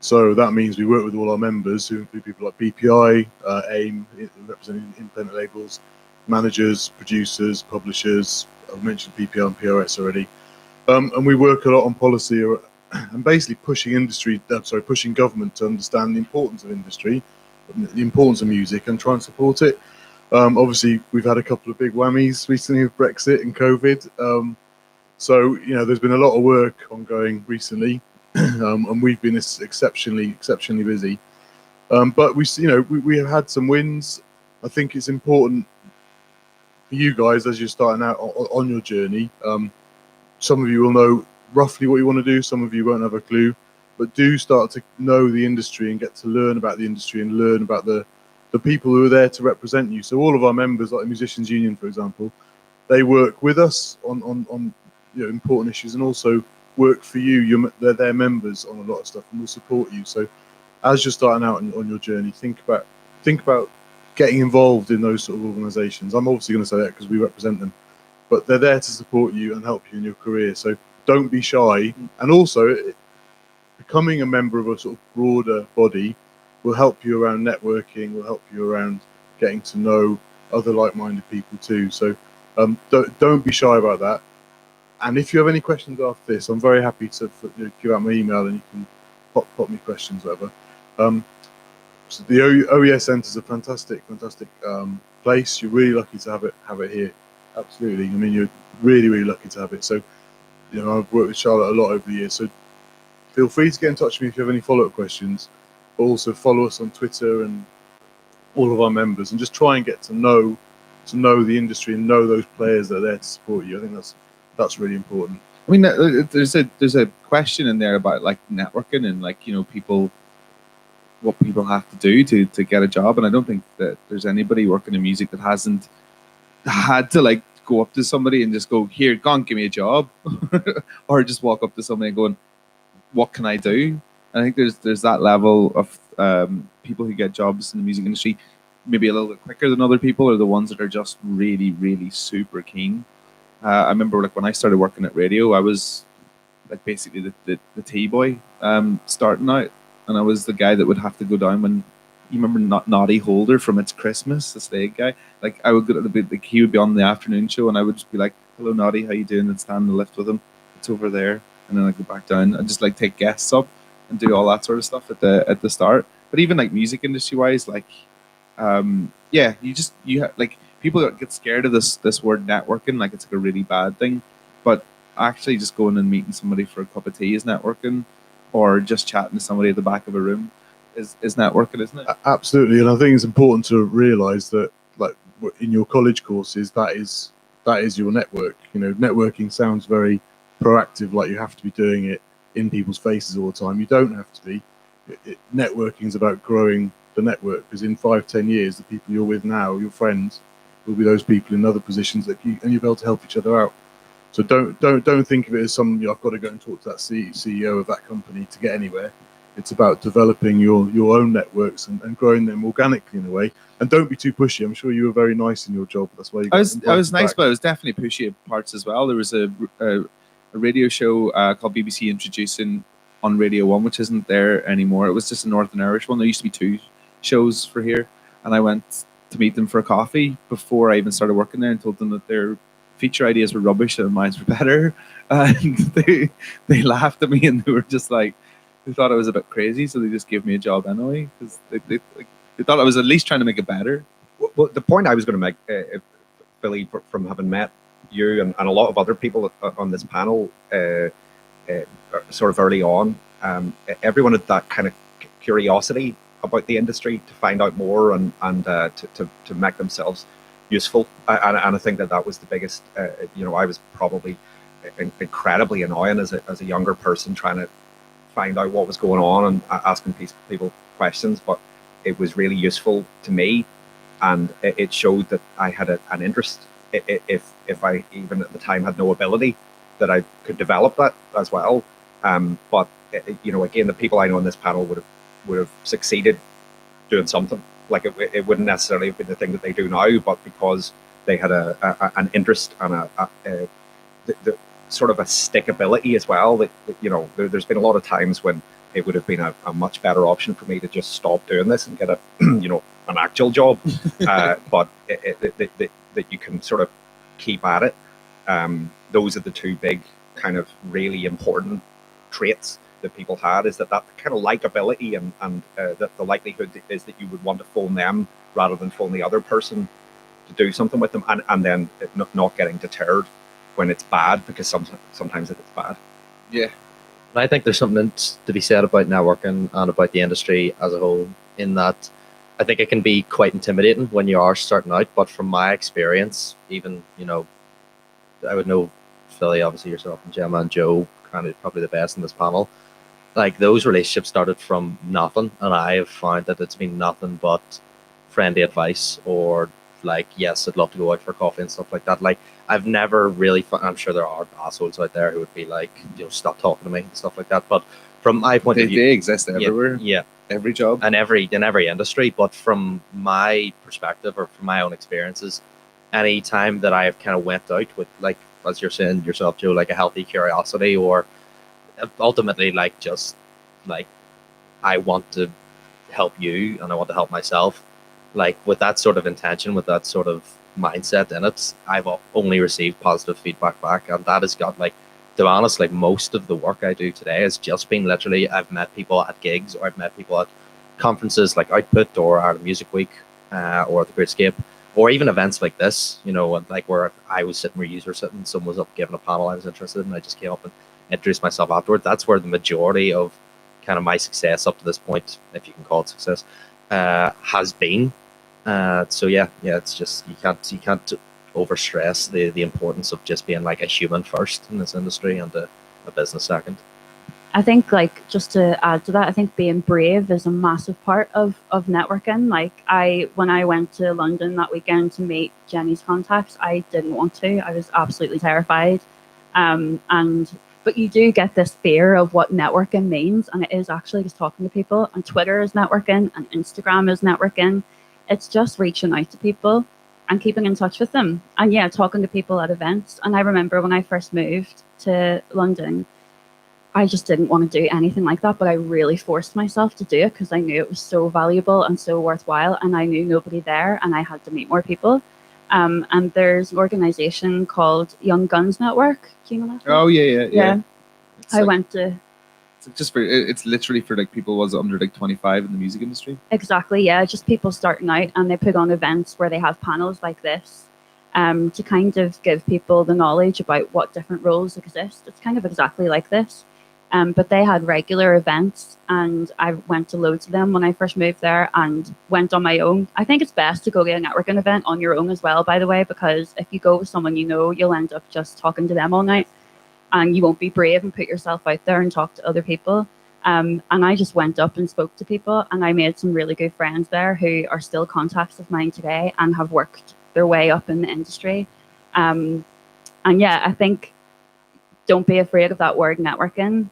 So that means we work with all our members, who include people like BPI, AIM, representing independent labels, managers, producers, publishers. I've mentioned BPI and PRS already. And we work a lot on policy and basically pushing government to understand the importance of industry, the importance of music, and try and support it. Obviously, we've had a couple of big whammies recently with Brexit and COVID. So, there's been a lot of work ongoing recently, and we've been exceptionally busy. But we have had some wins. I think it's important for you guys as you're starting out on your journey. Some of you will know roughly what you want to do. Some of you won't have a clue, but do start to know the industry and get to learn about the industry and learn about the people who are there to represent you. So all of our members, like the Musicians Union, for example, they work with us on important issues, and also work for you. They're their members on a lot of stuff, and will support you. So as you're starting out on your journey, think about getting involved in those sort of organisations. I'm obviously going to say that because we represent them, but they're there to support you and help you in your career. So don't be shy, and also becoming a member of a sort of broader body will help you around networking, will help you around getting to know other like-minded people too. So don't be shy about that. And if you have any questions after this, I'm very happy to give out my email, and you can pop me questions, whatever. So the OES Centre is a fantastic place. You're really lucky to have it here. Absolutely. I mean, you're really lucky to have it. So, I've worked with Charlotte a lot over the years. So feel free to get in touch with me if you have any follow-up questions. But also follow us on Twitter and all of our members, and just try and get to know the industry and know those players that are there to support you. I think that's really important. I mean, there's a question in there about like networking and like people, what people have to do to get a job, and I don't think that there's anybody working in music that hasn't had to like go up to somebody and just go, here, go on, give me a job, or just walk up to somebody and going, what can I do? I think there's that level of people who get jobs in the music industry maybe a little bit quicker than other people, are the ones that are just really, really super keen. I remember like when I started working at radio, I was like basically the tea boy starting out, and I was the guy that would have to go down when you remember Naughty Holder from It's Christmas, the Slade guy. Like I would go to the bit, like he would be on the afternoon show, and I would just be like, "Hello, Naughty, how you doing?" and stand in the lift with him. It's over there, and then I go back down and just like take guests up and do all that sort of stuff at the start. But even like music industry wise, like yeah, like people that get scared of this word networking, like it's like a really bad thing, but actually just going and meeting somebody for a cup of tea is networking, or just chatting to somebody at the back of a room is networking, isn't it? Absolutely, and I think it's important to realise that, like in your college courses, that is your network. Networking sounds very proactive, like you have to be doing it in people's faces all the time. You don't have to be. Networking is about growing the network, because in 5-10 years, the people you're with now, your friends, will be those people in other positions and you'll be able to help each other out. So don't think of it as some I've got to go and talk to that CEO of that company to get anywhere. It's about developing your own networks and growing them organically in a way. And don't be too pushy. I'm sure you were very nice in your job. That's why you got I was nice, back. but I was definitely pushy at parts as well. There was a radio show called BBC Introducing on Radio 1, which isn't there anymore. It was just a Northern Irish one. There used to be 2 shows for here, and I went to meet them for a coffee before I even started working there, and told them that their feature ideas were rubbish and mine were better. And they laughed at me, and they were just like, they thought I was a bit crazy, so they just gave me a job anyway, because they thought I was at least trying to make it better. Well, the point I was going to make, Billy, from having met you and a lot of other people on this panel sort of early on, everyone had that kind of curiosity about the industry to find out more and to make themselves useful. And I think that was the biggest, I was probably incredibly annoying as a younger person, trying to find out what was going on and asking people questions, but it was really useful to me, and it showed that I had an interest. If I even at the time had no ability, that I could develop that as well. But again, the people I know on this panel would have succeeded doing something. Like it wouldn't necessarily have been the thing that they do now, but because they had an interest and the sort of a stickability as well. That there's been a lot of times when it would have been a much better option for me to just stop doing this and get a an actual job. But that you can sort of keep at it. Those are the 2 big kind of really important traits that people had, is that kind of likability and that the likelihood is that you would want to phone them rather than phone the other person to do something with them, and then not getting deterred when it's bad, because sometimes it's bad. Yeah. And I think there's something to be said about networking and about the industry as a whole, in that I think it can be quite intimidating when you are starting out. But from my experience, even, I would know Philly, obviously yourself and Gemma and Joe, kind of probably the best in this panel. Like, those relationships started from nothing, and I have found that it's been nothing but friendly advice, or like, yes, I'd love to go out for coffee and stuff like that. Like, I've never really I'm sure there are assholes out there who would be like, stop talking to me and stuff like that. But from my point of view, they exist everywhere. Yeah. Every job and in every industry. But from my perspective, or from my own experiences, any time that I have kind of went out with, like, as you're saying yourself, Joe, like a healthy curiosity, or ultimately like just like, I want to help you and I want to help myself, like with that sort of intention, with that sort of mindset in it, I've only received positive feedback back. And that has got, like, to be honest, like most of the work I do today has just been literally, I've met people at gigs, or I've met people at conferences like Output or Art of Music Week, or the Great Escape, or even events like this, like where I was sitting where you were sitting, someone was up giving a panel I was interested in, I just came up and introduced myself afterward. That's where the majority of kind of my success up to this point, if you can call it success, has been. So yeah, it's just, you can't overstress the importance of just being like a human first in this industry and a business second. I think, like, just to add to that, I think being brave is a massive part of networking. Like, when I went to London that weekend to meet Jenny's contacts, I didn't want to. I was absolutely terrified. But you do get this fear of what networking means, and it is actually just talking to people. And Twitter is networking, and Instagram is networking. It's just reaching out to people and keeping in touch with them. And yeah, talking to people at events. And I remember when I first moved to London, I just didn't want to do anything like that, but I really forced myself to do it because I knew it was so valuable and so worthwhile, and I knew nobody there, and I had to meet more people. And there's an organization called Young Guns Network. Do you know that? Oh yeah. Yeah. It's I like- went to It's just for it's literally for like people was under like 25 in the music industry. exactly, yeah, just people starting out, and they put on events where they have panels like this, to kind of give people the knowledge about what different roles exist. It's kind of exactly like this. But they had regular events, and I went to loads of them when I first moved there and went on my own. I think it's best to go to a networking event on your own as well, by the way, because if you go with someone you know, you'll end up just talking to them all night, and you won't be brave and put yourself out there and talk to other people. And I just went up and spoke to people, and I made some really good friends there who are still contacts of mine today and have worked their way up in the industry. And yeah, I think don't be afraid of that word networking.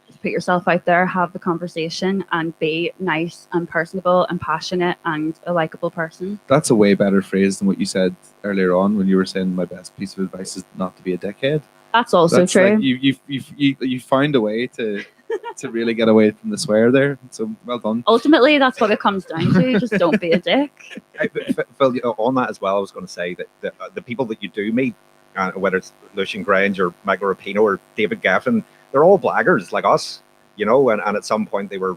Just put yourself out there, have the conversation, and be nice and personable and passionate and a likable person. That's a way better phrase than what you said earlier on when you were saying my best piece of advice is not to be a dickhead. That's also That's true. like you find a way to really get away from the swear there. So well done. Ultimately, that's what it comes down to. Just don't be a dick. Phil, on that as well, I was going to say that the people that you do meet, whether it's Lucian Grange or Michael Rapino or David Gaffin, they're all blaggers like us, and at some point they were,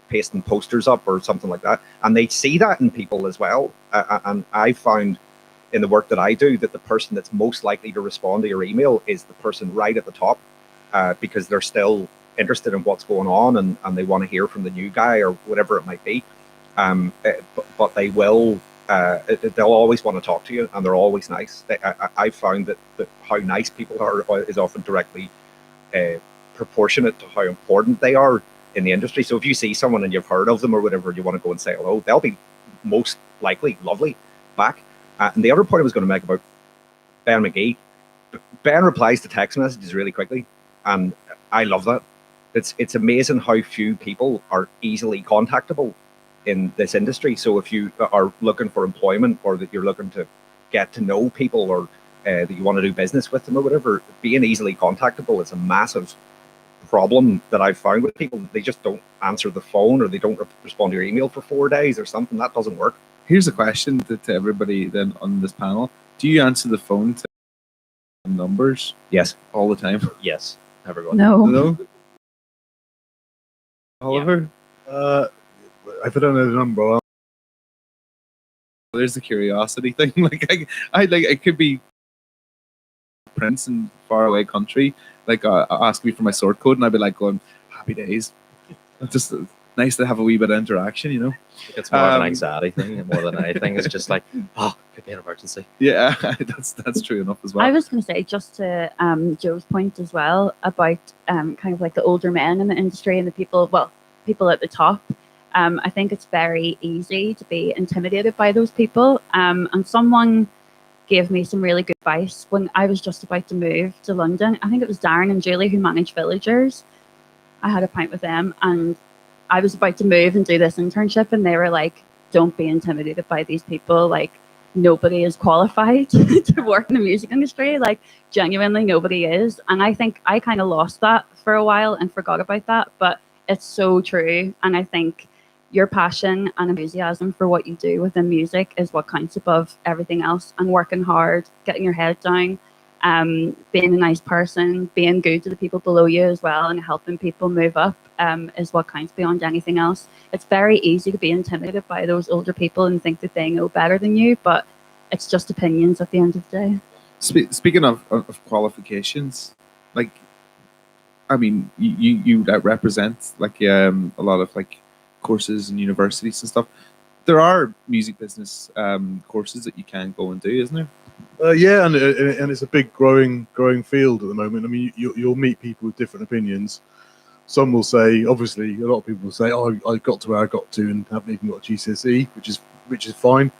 pasting posters up or something like that. And they see that in people as well. And I found in the work that I do that the person that's most likely to respond to your email is the person right at the top, because they're still interested in what's going on and they want to hear from the new guy or whatever it might be. But they will, they'll always want to talk to you, and they're always nice. I found that how nice people are is often directly proportionate to how important they are in the industry. So if you see someone and you've heard of them or whatever, you want to go and say hello, they'll be most likely lovely back. And the other point I was going to make about Ben McGee, Ben replies to text messages really quickly, and I love that. It's amazing how few people are easily contactable in this industry. So if you are looking for employment, or that you're looking to get to know people, or that you want to do business with them or whatever, being easily contactable is a massive problem that I've found with people. They just don't answer the phone, or they don't respond to your email for 4 days or something. That doesn't work. Here's a question to everybody then on this panel. Do you answer the phone to numbers Yes. all the time? Yes, everyone. No. No? Oliver? If I don't know the number, There's the curiosity thing. Like I like it could be Prince in faraway country, like ask me for my sort code, and I'd be like going, happy days. It's just nice to have a wee bit of interaction. It's more of an anxiety thing more than anything. It's just like, could be an emergency. Yeah, that's true enough as well. I was going to say, just to Joe's point as well about kind of like the older men in the industry and the people at the top. I think it's very easy to be intimidated by those people. And someone gave me some really good advice when I was just about to move to London. I think it was Darren and Julie who manage Villagers. I had a pint with them, and I was about to move and do this internship, and they were like, don't be intimidated by these people. Like, nobody is qualified to work in the music industry. Like, genuinely, nobody is. And I think I kind of lost that for a while and forgot about that, but it's so true. And I think your passion and enthusiasm for what you do within music is what counts above everything else. And working hard, getting your head down, being a nice person, being good to the people below you as well, and helping people move up is what counts beyond anything else. It's very easy to be intimidated by those older people and think that they know better than you, but it's just opinions at the end of the day. Speaking of qualifications, like, I mean, you represent like a lot of like courses and universities and stuff. there are music business courses that you can go and do, isn't there? Yeah, and it's a big growing field at the moment. I mean, you'll meet people with different opinions. Some will say, obviously, a lot of people will say, "Oh, I got to where I got to and haven't even got GCSE," which is fine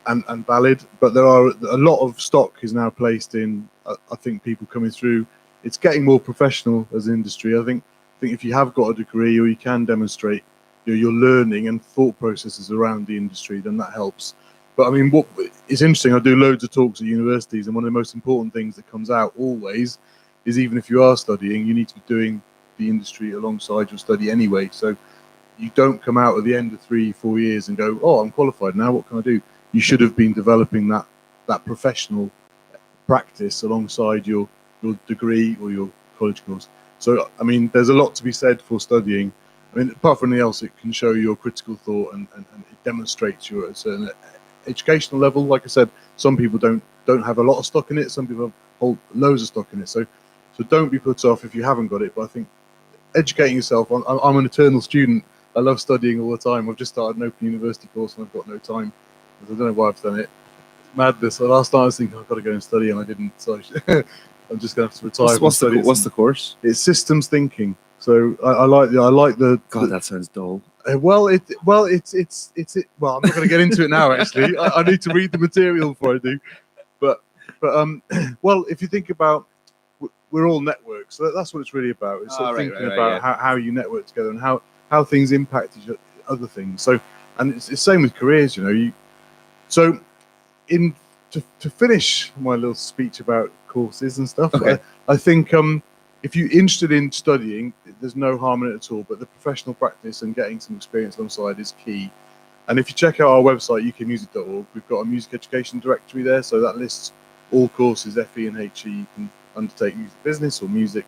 and valid. But there are a lot of stock is now placed in. I think people coming through. It's getting more professional as an industry. I think if you have got a degree or you can demonstrate your learning and thought processes around the industry, then that helps. But I mean, what it's interesting. I do loads of talks at universities, and one of the most important things that comes out always is, even if you are studying, you need to be doing the industry alongside your study anyway. So you don't come out at the end of 3-4 years and go, "Oh, I'm qualified now. What can I do?" You should have been developing that professional practice alongside your degree or your college course. So I mean, there's a lot to be said for studying. I mean, apart from anything else, it can show your critical thought and it demonstrates you at a certain educational level. Like I said, some people don't have a lot of stock in it. Some people hold loads of stock in it. So don't be put off if you haven't got it. But I think educating yourself. I'm an eternal student. I love studying all the time. I've just started an open university course and I've got no time. I don't know why I've done it. It's madness. So last night I was thinking I've got to go and study and I didn't. So I'm just going to have to retire. What's the course? It's systems thinking. So I like the. God, that sounds dull. Well, I'm not going to get into it now. Actually, I need to read the material before I do. But well, if you think about, we're all networks. So that's what it's really about. It's sort of thinking about how you network together and how things impact each other things. So, and it's the same with careers. So to finish my little speech about courses and stuff, okay. I think if you're interested in studying, there's no harm in it at all. But the professional practice and getting some experience alongside is key. And if you check out our website, ukmusic.org, we've got a music education directory there. So that lists all courses, FE and HE, you can undertake music business or music,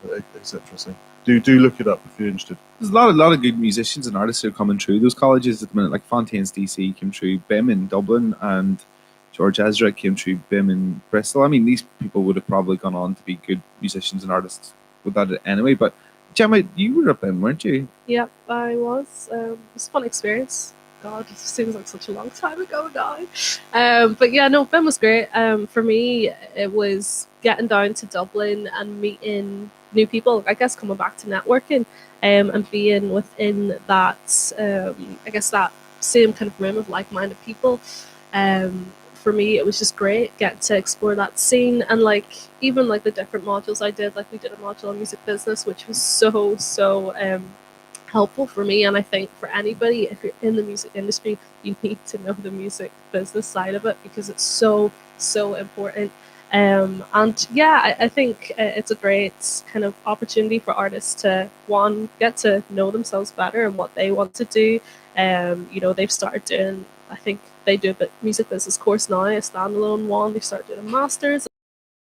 or etc. So do look it up if you're interested. There's a lot of good musicians and artists who are coming through those colleges at the minute. Like Fontaine's DC came through BIM in Dublin, and George Ezra came through BIM in Bristol. I mean, these people would have probably gone on to be good musicians and artists without it anyway. But Gemma, you were at BIM, weren't you? Yep, I was. It was a fun experience. God, it seems like such a long time ago now. But yeah, no, BIM was great. For me, it was getting down to Dublin and meeting new people. I guess coming back to networking and being within that, I guess that same kind of room of like-minded people. For me, it was just great getting to explore that scene and even the different modules I did. Like we did a module on music business, which was so helpful for me, and I think for anybody, if you're in the music industry, you need to know the music business side of it because it's so important. And yeah, I think it's a great kind of opportunity for artists to get to know themselves better and what they want to do. They've started doing, I think they do a music business course now, a standalone one. They started doing a master's.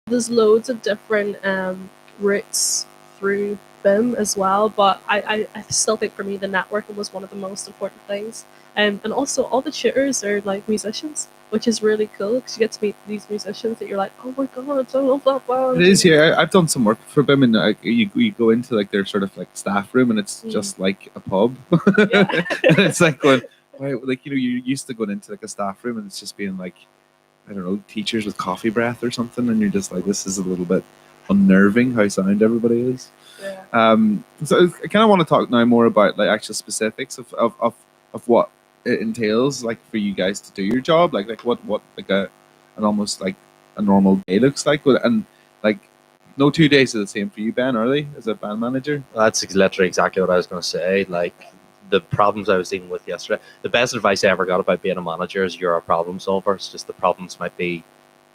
There's loads of different routes through BIM as well, but I still think for me the networking was one of the most important things. And also all the tutors are like musicians, which is really cool because you get to meet these musicians that you're like, oh my god, I love that band. It is, yeah. I've done some work for BIM, and you go into their sort of staff room, and it's just like a pub. Yeah. And it's like going, wow, you're used to going into a staff room, and it's just being I don't know, teachers with coffee breath or something, and you're just like, this is a little bit unnerving how sound everybody is. Yeah. So I kind of want to talk now more about actual specifics of what it entails for you guys to do your job, what an almost a normal day looks like, and no 2 days are the same for you, Ben, are they, as a band manager? That's literally exactly what I was going to say. The problems I was dealing with yesterday, the best advice I ever got about being a manager is you're a problem solver. It's just the problems might be,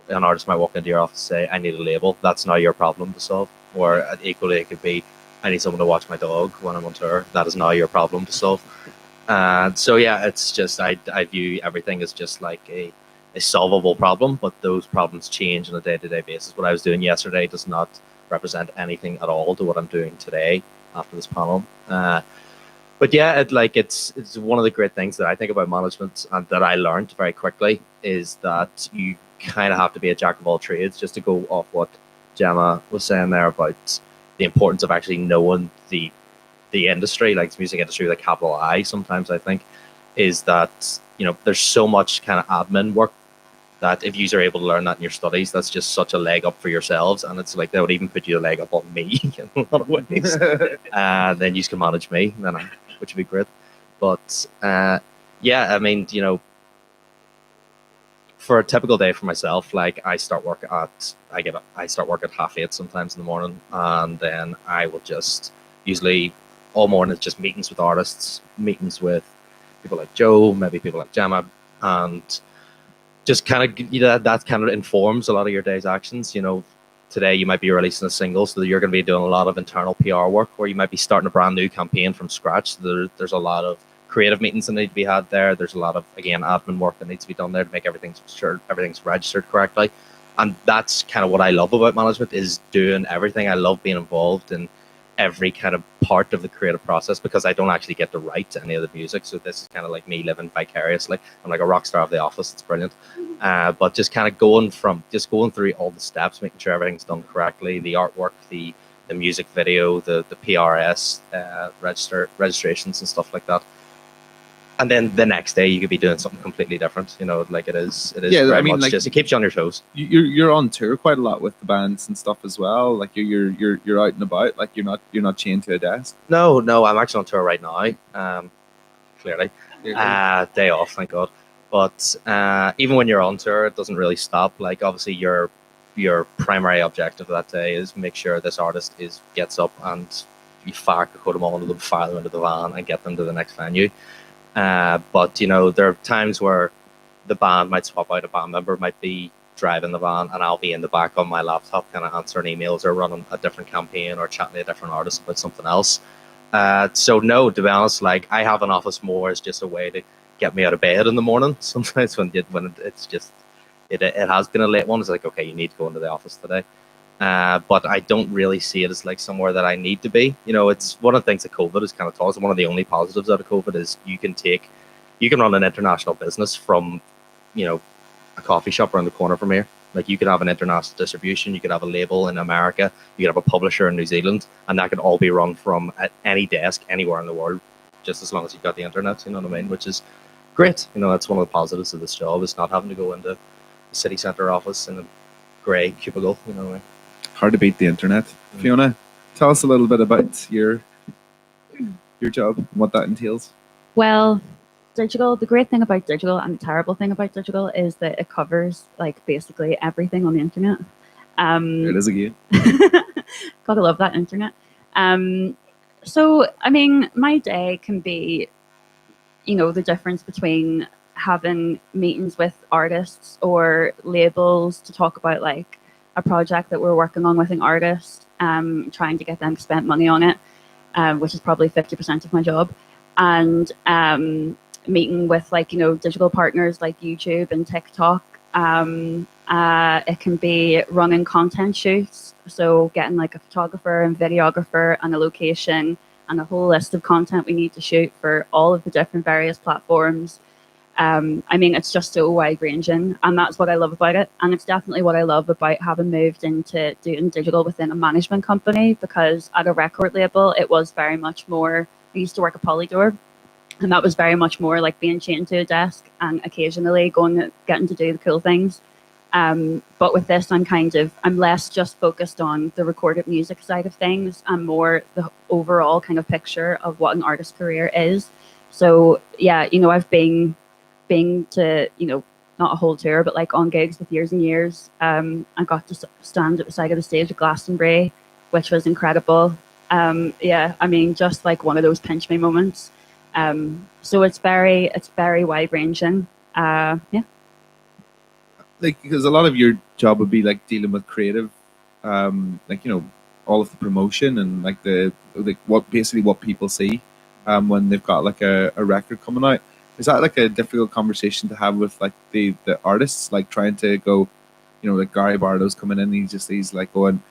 an artist might walk into your office and say, I need a label. That's not your problem to solve. Or equally, it could be, I need someone to watch my dog when I'm on tour. That is not your problem to solve. So yeah, it's just, I view everything as just a solvable problem, but those problems change on a day-to-day basis. What I was doing yesterday does not represent anything at all to what I'm doing today after this panel. But yeah, it's one of the great things that I think about management and that I learned very quickly is that you kind of have to be a jack of all trades, just to go off what Gemma was saying there about the importance of actually knowing the industry, the music industry with a capital I sometimes, I think. is that, you know, there's so much kind of admin work that if you are able to learn that in your studies, that's just such a leg up for yourselves. And it's like, that would even put you a leg up on me in a lot of ways. Then you can manage me, which would be great. But yeah, I mean, you know, for a typical day for myself, like I start work at 8:30 sometimes in the morning, and then I will just usually all morning it's just meetings with artists, meetings with people like Joe, maybe people like Gemma, and just kind of, you know, that kind of informs a lot of your day's actions. You know, today you might be releasing a single, so you're going to be doing a lot of internal PR work, or you might be starting a brand new campaign from scratch. So there's a lot of creative meetings that need to be had there. There's a lot of, again, admin work that needs to be done there to make everything's registered correctly. And that's kind of what I love about management, is doing everything. I love being involved in every kind of part of the creative process, because I don't actually get to write any of the music. So this is kind of like me living vicariously. I'm like a rock star of the office. It's brilliant. But just kind of going through all the steps, making sure everything's done correctly, the artwork, the music video, the PRS, registrations and stuff like that. And then the next day you could be doing something completely different. You know, like it is. Yeah, very I mean, much like, just, it keeps you on your toes. You're on tour quite a lot with the bands and stuff as well. Like you're out and about. Like you're not chained to a desk. No, I'm actually on tour right now. Clearly, day off, thank God. But even when you're on tour, it doesn't really stop. Like obviously, your primary objective that day is make sure this artist gets up and you put them all into the file them into the van and get them to the next venue. But you know, there are times where the band might swap out. A band member might be driving the van, and I'll be in the back on my laptop, kind of answering emails or running a different campaign or chatting to a different artist about something else. So no, to be honest, like I have an office more as just a way to get me out of bed in the morning. Sometimes when it's just it has been a late one, it's like, okay, you need to go into the office today. But I don't really see it as like somewhere that I need to be. You know, it's one of the things that COVID has kind of taught us. One of the only positives out of COVID is you can run an international business from, you know, a coffee shop around the corner from here. Like you could have an international distribution, you could have a label in America, you could have a publisher in New Zealand, and that could all be run from at any desk anywhere in the world, just as long as you've got the internet, you know what I mean? Which is great. You know, that's one of the positives of this job, is not having to go into a city centre office in a grey cubicle, you know what I mean? Hard to beat the internet. Fiona, tell us a little bit about your job and what that entails. Well, digital, the great thing about digital and the terrible thing about digital is that it covers like basically everything on the internet. There it is again. Gotta love that internet. So, I mean, my day can be, you know, the difference between having meetings with artists or labels to talk about like a project that we're working on with an artist, trying to get them to spend money on it, which is probably 50% of my job, and meeting with like, you know, digital partners like YouTube and TikTok. It can be running content shoots, so getting like a photographer and videographer and a location and a whole list of content we need to shoot for all of the different various platforms. I mean, it's just so wide ranging, and that's what I love about it. And it's definitely what I love about having moved into doing digital within a management company, because at a record label, it was very much more, I used to work at Polydor, and that was very much more like being chained to a desk and occasionally getting to do the cool things. But with this, I'm less just focused on the recorded music side of things and more the overall kind of picture of what an artist's career is. So yeah, you know, I've been to, you know, not a whole tour, but like on gigs with years and years. I got to stand at the side of the stage at Glastonbury, which was incredible. Yeah, I mean, just like one of those pinch me moments. So it's very wide ranging. Yeah. Like, because a lot of your job would be like dealing with creative, like, you know, all of the promotion and like what people see when they've got like a record coming out. Is that like a difficult conversation to have with like the artists, like trying to go, you know, like Gary Barlow's coming in, he's like going,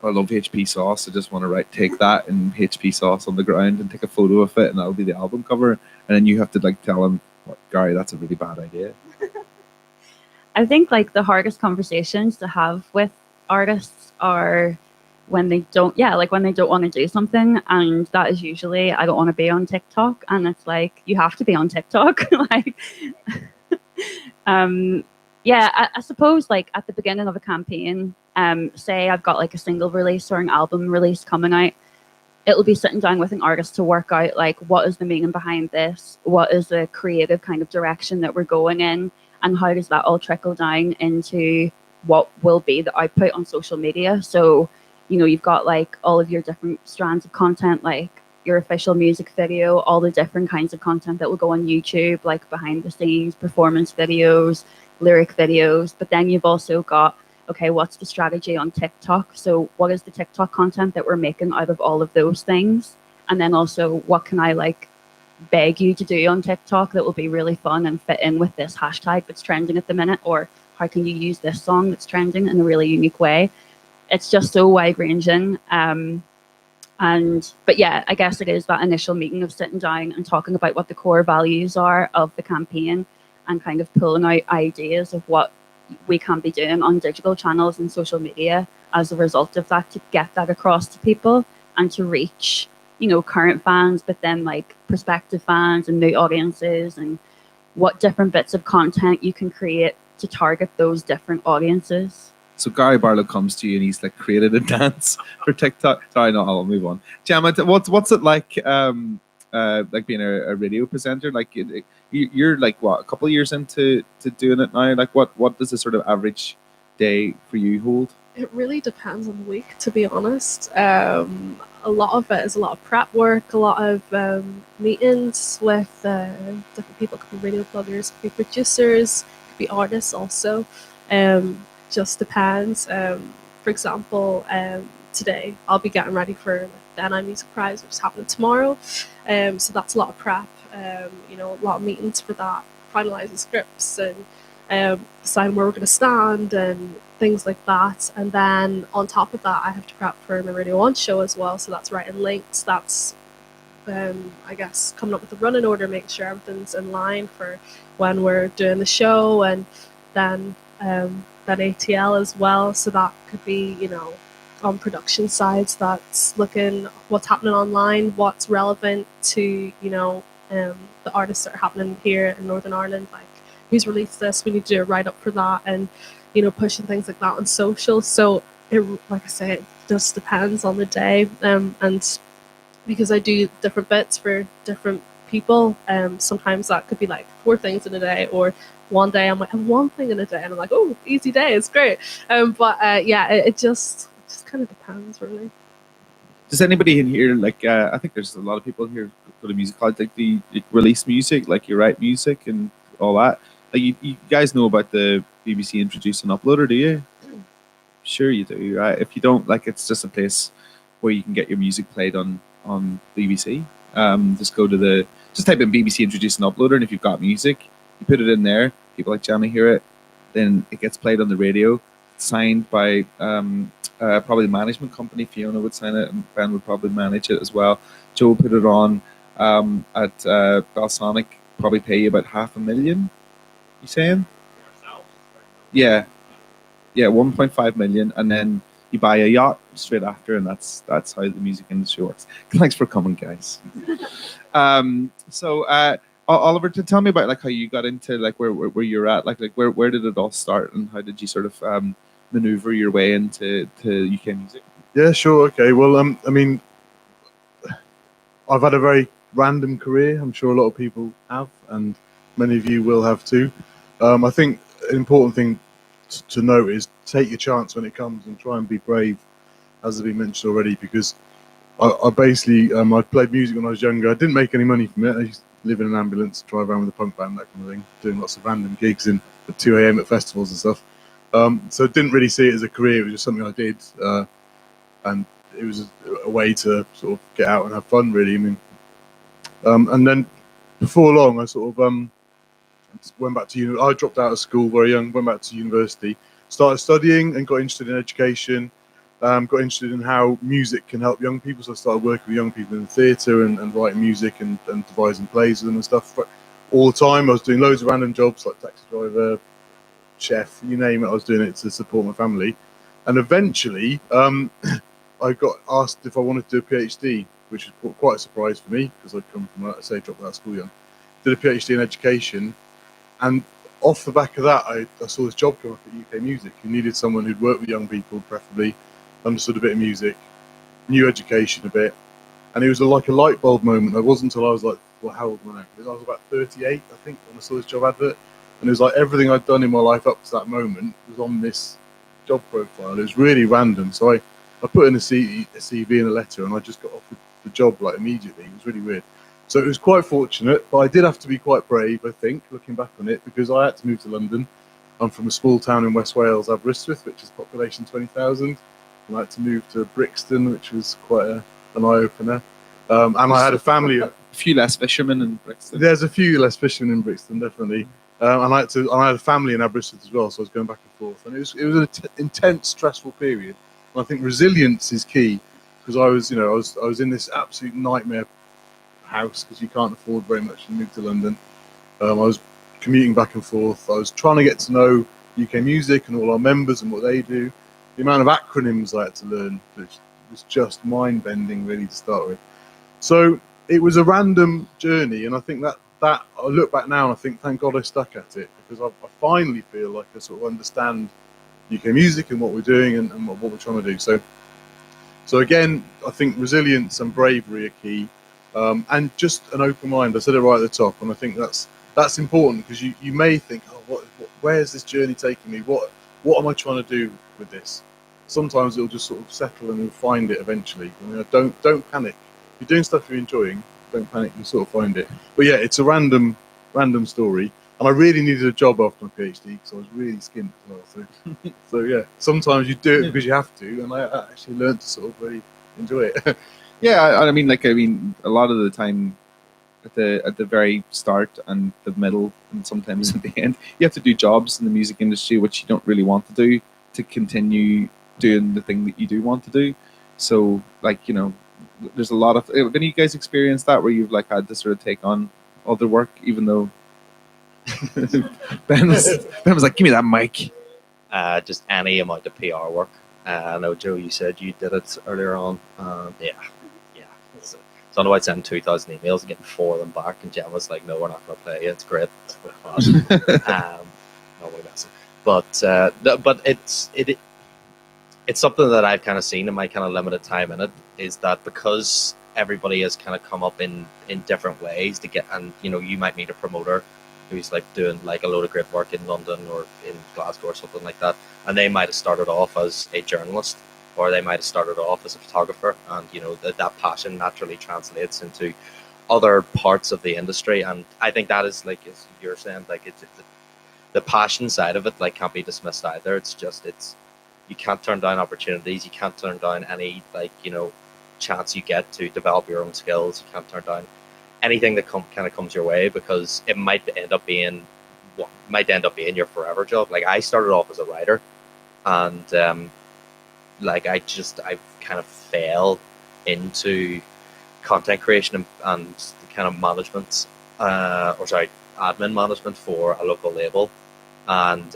I love HP Sauce, I just want to take that and HP Sauce on the ground and take a photo of it, and that'll be the album cover, and then you have to like tell him, Gary, that's a really bad idea. I think like the hardest conversations to have with artists are when they don't, yeah, like when they don't want to do something, and that is usually, I don't want to be on TikTok, and it's like, you have to be on TikTok. Like, yeah, I suppose like at the beginning of a campaign, say I've got like a single release or an album release coming out, it'll be sitting down with an artist to work out like, what is the meaning behind this, what is the creative kind of direction that we're going in, and how does that all trickle down into what will be the output on social media. So, you know, you've got like all of your different strands of content, like your official music video, all the different kinds of content that will go on YouTube, like behind the scenes, performance videos, lyric videos. But then you've also got, okay, what's the strategy on TikTok? So what is the TikTok content that we're making out of all of those things? And then also, what can I like beg you to do on TikTok that will be really fun and fit in with this hashtag that's trending at the minute? Or how can you use this song that's trending in a really unique way? It's just so wide ranging. But yeah, I guess it is that initial meeting of sitting down and talking about what the core values are of the campaign, and kind of pulling out ideas of what we can be doing on digital channels and social media as a result of that, to get that across to people and to reach, you know, current fans, but then like prospective fans and new audiences, and what different bits of content you can create to target those different audiences. So Gary Barlow comes to you and he's like created a dance for TikTok. Sorry, no, I'll move on. Gemma, what's it like being a radio presenter? Like you're like what, a couple of years into doing it now? Like what does a sort of average day for you hold? It really depends on the week, to be honest. A lot of it is a lot of prep work, a lot of meetings with different people. Could be radio bloggers, could be producers, could be artists also. Just depends. For example, today I'll be getting ready for the NI Music Prize, which is happening tomorrow. So that's a lot of prep. You know, a lot of meetings for that, finalising scripts and deciding where we're going to stand and things like that. And then on top of that, I have to prep for my Radio 1 show as well. So that's writing links. That's I guess coming up with the running order, making sure everything's in line for when we're doing the show, and then that ATL as well. So that could be, you know, on production sides, that's looking what's happening online, what's relevant to, you know, the artists that are happening here in Northern Ireland, like who's released this, we need to do a write-up for that, and, you know, pushing things like that on social. So it, like I say, it just depends on the day, and because I do different bits for different people, sometimes that could be like 4 things in a day, or one day I might have 1 thing in a day and I'm like, oh, easy day, it's great. But yeah, it just kind of depends, really. Does anybody in here, like, I think there's a lot of people here who go to music college, like you release music, like you write music and all that. Like you guys know about the BBC Introduce and Uploader, do you? Sure you do, right? If you don't, like, it's just a place where you can get your music played on BBC. Just type in BBC Introduce and Uploader, and if you've got music, you put it in there, people like Gemma hear it, then it gets played on the radio, signed by probably the management company. Fiona would sign it, and Ben would probably manage it as well. Joe would put it on at Balsonic, probably pay you about $500,000, you saying? Yeah, 1.5 million, and then you buy a yacht straight after, and that's how the music industry works. Thanks for coming, guys. Oliver, to tell me about like how you got into like where you're at, like where did it all start, and how did you sort of maneuver your way into UK music? Yeah, sure, okay. Well, I mean, I've had a very random career. I'm sure a lot of people have, and many of you will have too. I think an important thing to note is take your chance when it comes and try and be brave, as has been mentioned already, because I basically I played music when I was younger. I didn't make any money from it. I used to live in an ambulance, drive around with a punk band, that kind of thing, doing lots of random gigs at 2 a.m. at festivals and stuff. So I didn't really see it as a career. It was just something I did, and it was a way to sort of get out and have fun, really. I mean, and then before long, I sort of went back to I dropped out of school very young, went back to university, started studying and got interested in education, got interested in how music can help young people. So I started working with young people in the theatre and writing music and devising plays with them and stuff. But all the time I was doing loads of random jobs like taxi driver, chef, you name it. I was doing it to support my family. And eventually I got asked if I wanted to do a PhD, which was quite a surprise for me because I'd come from, like I say, dropped out of school young. Did a PhD in education, and off the back of that, I saw this job come up at UK Music who needed someone who'd worked with young people, preferably, understood a bit of music, knew education a bit, and it was like a light bulb moment. It wasn't until I was like, well, how old am I now? I was about 38, I think, when I saw this job advert, and it was like everything I'd done in my life up to that moment was on this job profile. It was really random, so I put in a CV and a letter, and I just got offered the job like immediately. It was really weird. So it was quite fortunate, but I did have to be quite brave, I think, looking back on it, because I had to move to London. I'm from a small town in West Wales, Aberystwyth, which is population 20,000. And I had to move to Brixton, which was quite an eye-opener. And I had a family. A few less fishermen in Brixton. There's a few less fishermen in Brixton, definitely. And I had a family in Aberystwyth as well, so I was going back and forth. And it was an intense, stressful period. And I think resilience is key, because I was in this absolute nightmare house because you can't afford very much to move to London. I was commuting back and forth. I was trying to get to know UK Music and all our members and what they do. The amount of acronyms I had to learn, which was just mind-bending really to start with. So it was a random journey, and I think that I look back now and I think, thank God I stuck at it, because I finally feel like I sort of understand UK Music and what we're doing and what we're trying to do. So again, I think resilience and bravery are key. And just an open mind. I said it right at the top, and I think that's important, because you may think, oh, where is this journey taking me? What am I trying to do with this? Sometimes it'll just sort of settle, and you'll find it eventually. Don't panic. If you're doing stuff you're enjoying, don't panic. You sort of find it. But yeah, it's a random story, and I really needed a job after my PhD because I was really skint as well. So yeah, sometimes you do it because you have to, and I actually learned to sort of really enjoy it. Yeah, I mean, a lot of the time, at the very start and the middle, and sometimes at the end, you have to do jobs in the music industry which you don't really want to do to continue doing the thing that you do want to do. So, there's a lot of. Have any of you guys experienced that where you've had to sort of take on other work, even though Ben was like, "Give me that mic." Just any amount of PR work. I know, Joe, you said you did it earlier on. Yeah. So otherwise, sending 2,000 emails and getting 4 of them back, and Gemma's like, "No, we're not going to play you. It's great." It's fun. But it's something that I've kind of seen in my kind of limited time in it, is that because everybody has kind of come up in different ways to get, and you might meet a promoter who's doing a load of great work in London or in Glasgow or something like that, and they might have started off as a journalist, or they might have started off as a photographer, and that passion naturally translates into other parts of the industry. And I think that is, as you're saying, it's the passion side of it can't be dismissed either. It's you can't turn down opportunities. You can't turn down any chance you get to develop your own skills. You can't turn down anything that kind of comes your way, because it might end up being your forever job. I started off as a writer, and I kind of fell into content creation and kind of management, admin management for a local label. And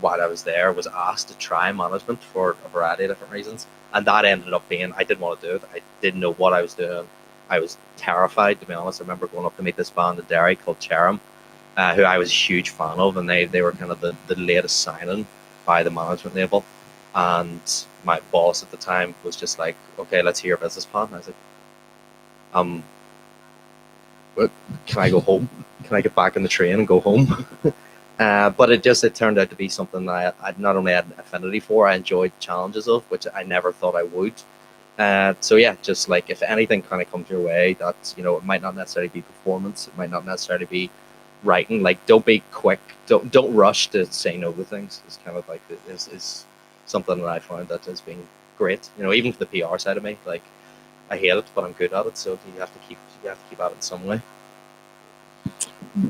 while I was there, was asked to try management for a variety of different reasons. And that ended up being, I didn't want to do it. I didn't know what I was doing. I was terrified, to be honest. I remember going up to meet this band in Derry called Cherem, who I was a huge fan of, and they were kind of the latest signing by the management label. And my boss at the time was just like, "Okay, let's hear your business plan." And I was like, "What? Can I go home? Can I get back in the train and go home?" But it turned out to be something that I not only had an affinity for, I enjoyed challenges of, which I never thought I would. So yeah, just if anything kind of comes your way, that it might not necessarily be performance, it might not necessarily be writing. Don't be quick, don't rush to say no to things. It's kind of is something that I found that has been great. Even for the PR side of me, I hate it, but I'm good at it. So you have to keep at it in some way.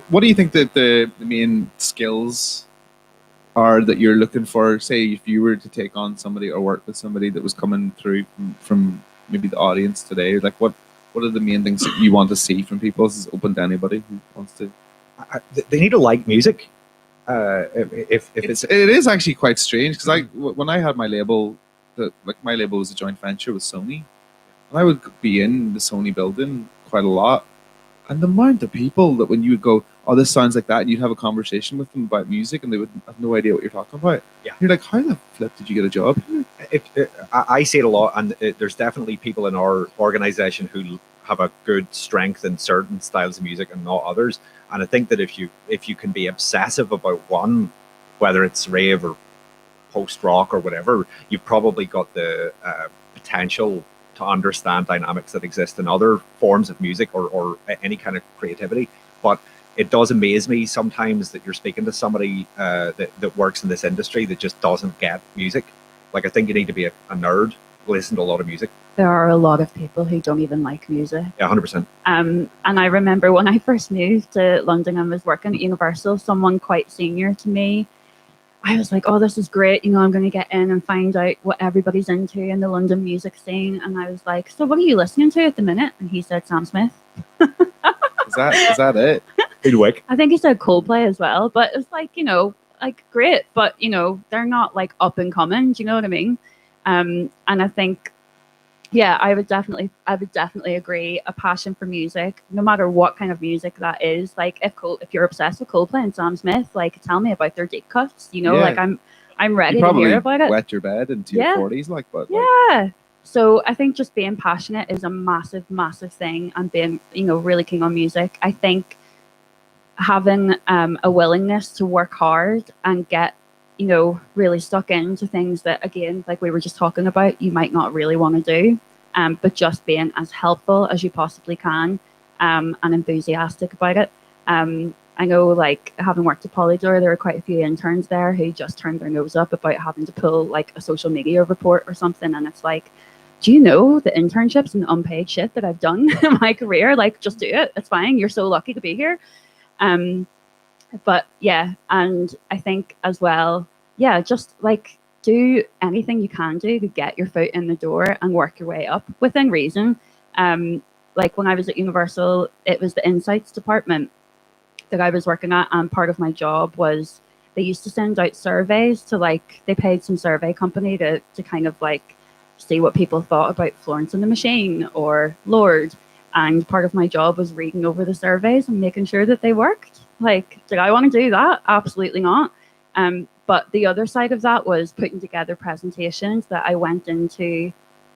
What do you think that the main skills are that you're looking for? Say, if you were to take on somebody or work with somebody that was coming through from maybe the audience today, what are the main things that you want to see from people? This is open to anybody who wants to. They need to like music. It is actually quite strange, because when I had my label, that like my label was a joint venture with Sony, and I would be in the Sony building quite a lot. And the amount of people that when you would go, oh, this sounds like that, and you'd have a conversation with them about music, and they would have no idea what you're talking about. Yeah. You're like, how the flip did you get a job here? I see it a lot, and there's definitely people in our organization who have a good strength in certain styles of music and not others. And I think that if you can be obsessive about one, whether it's rave or post rock or whatever, you've probably got the potential to understand dynamics that exist in other forms of music or any kind of creativity. But it does amaze me sometimes that you're speaking to somebody that works in this industry that just doesn't get music. Like, I think you need to be a nerd, listen to a lot of music. There are a lot of people who don't even like music. Yeah, 100%. And I remember when I first moved to London and was working at Universal, someone quite senior to me, I was like, oh, this is great. I'm going to get in and find out what everybody's into in the London music scene. And I was like, so what are you listening to at the minute? And he said, Sam Smith. Is that it? Good week. I think he said Coldplay as well. But it's like, like great. But, they're not like up and coming. Do you know what I mean? And I think, yeah, I would definitely agree. A passion for music, no matter what kind of music that is. Like if you're obsessed with Coldplay and Sam Smith, like tell me about their deep cuts. Like I'm ready to hear about it. Wet your bed into your 40s, like, but yeah. So I think just being passionate is a massive, massive thing, and being really keen on music. I think having a willingness to work hard and get really stuck into things that, again, like we were just talking about, you might not really want to do, but just being as helpful as you possibly can, and enthusiastic about it. I know, like, having worked at Polydor, there were quite a few interns there who just turned their nose up about having to pull like a social media report or something, and it's like, do you know the internships and the unpaid shit that I've done in my career? Like, just do it. It's fine. You're so lucky to be here. But yeah, and I think as well, yeah, just like do anything you can do to get your foot in the door and work your way up within reason. Like when I was at Universal, it was the insights department that I was working at, and part of my job was they used to send out surveys to, like, they paid some survey company to kind of like see what people thought about Florence and the Machine or Lord. And part of my job was reading over the surveys and making sure that they worked. Like, did I want to do that? Absolutely not. But the other side of that was putting together presentations that I went into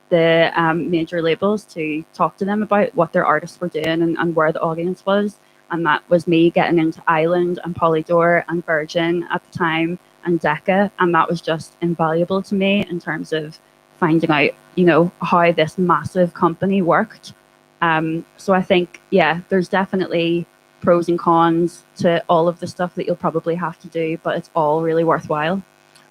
the major labels to talk to them about what their artists were doing and where the audience was. And that was me getting into Island and Polydor and Virgin at the time and Decca. And that was just invaluable to me in terms of finding out, how this massive company worked. So I think, yeah, there's definitely pros and cons to all of the stuff that you'll probably have to do, but it's all really worthwhile.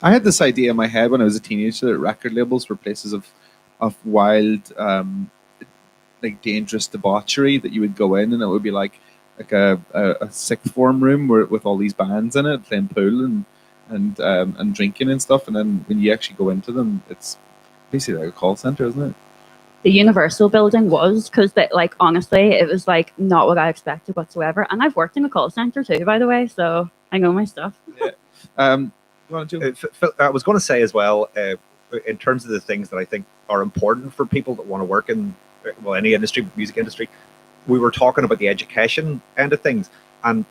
I had this idea in my head when I was a teenager that record labels were places of wild, like dangerous debauchery, that you would go in and it would be like a sixth form room with all these bands in it playing pool and drinking and stuff, and then when you actually go into them, it's basically like a call center, isn't it? The Universal building was, because like honestly, it was like not what I expected whatsoever. And I've worked in a call center too, by the way, so I know my stuff. Yeah. I was going to say as well, in terms of the things that I think are important for people that want to work in any industry, music industry, we were talking about the education end of things. And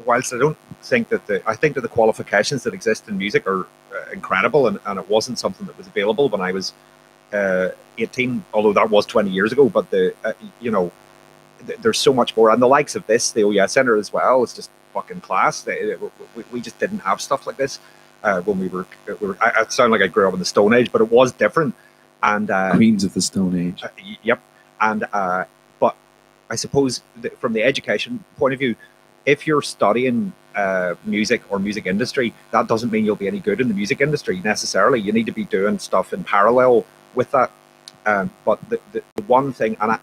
whilst I don't think that I think that the qualifications that exist in music are incredible, and it wasn't something that was available when I was 18, although that was 20 years ago. But there's so much more, and the likes of this, the OES Center as well, is just fucking class. We just didn't have stuff like this when we were. I sound like I grew up in the Stone Age, but it was different. And Queens of the Stone Age. Yep. And but I suppose from the education point of view, if you're studying music or music industry, that doesn't mean you'll be any good in the music industry necessarily. You need to be doing stuff in parallel with that. But the one thing, and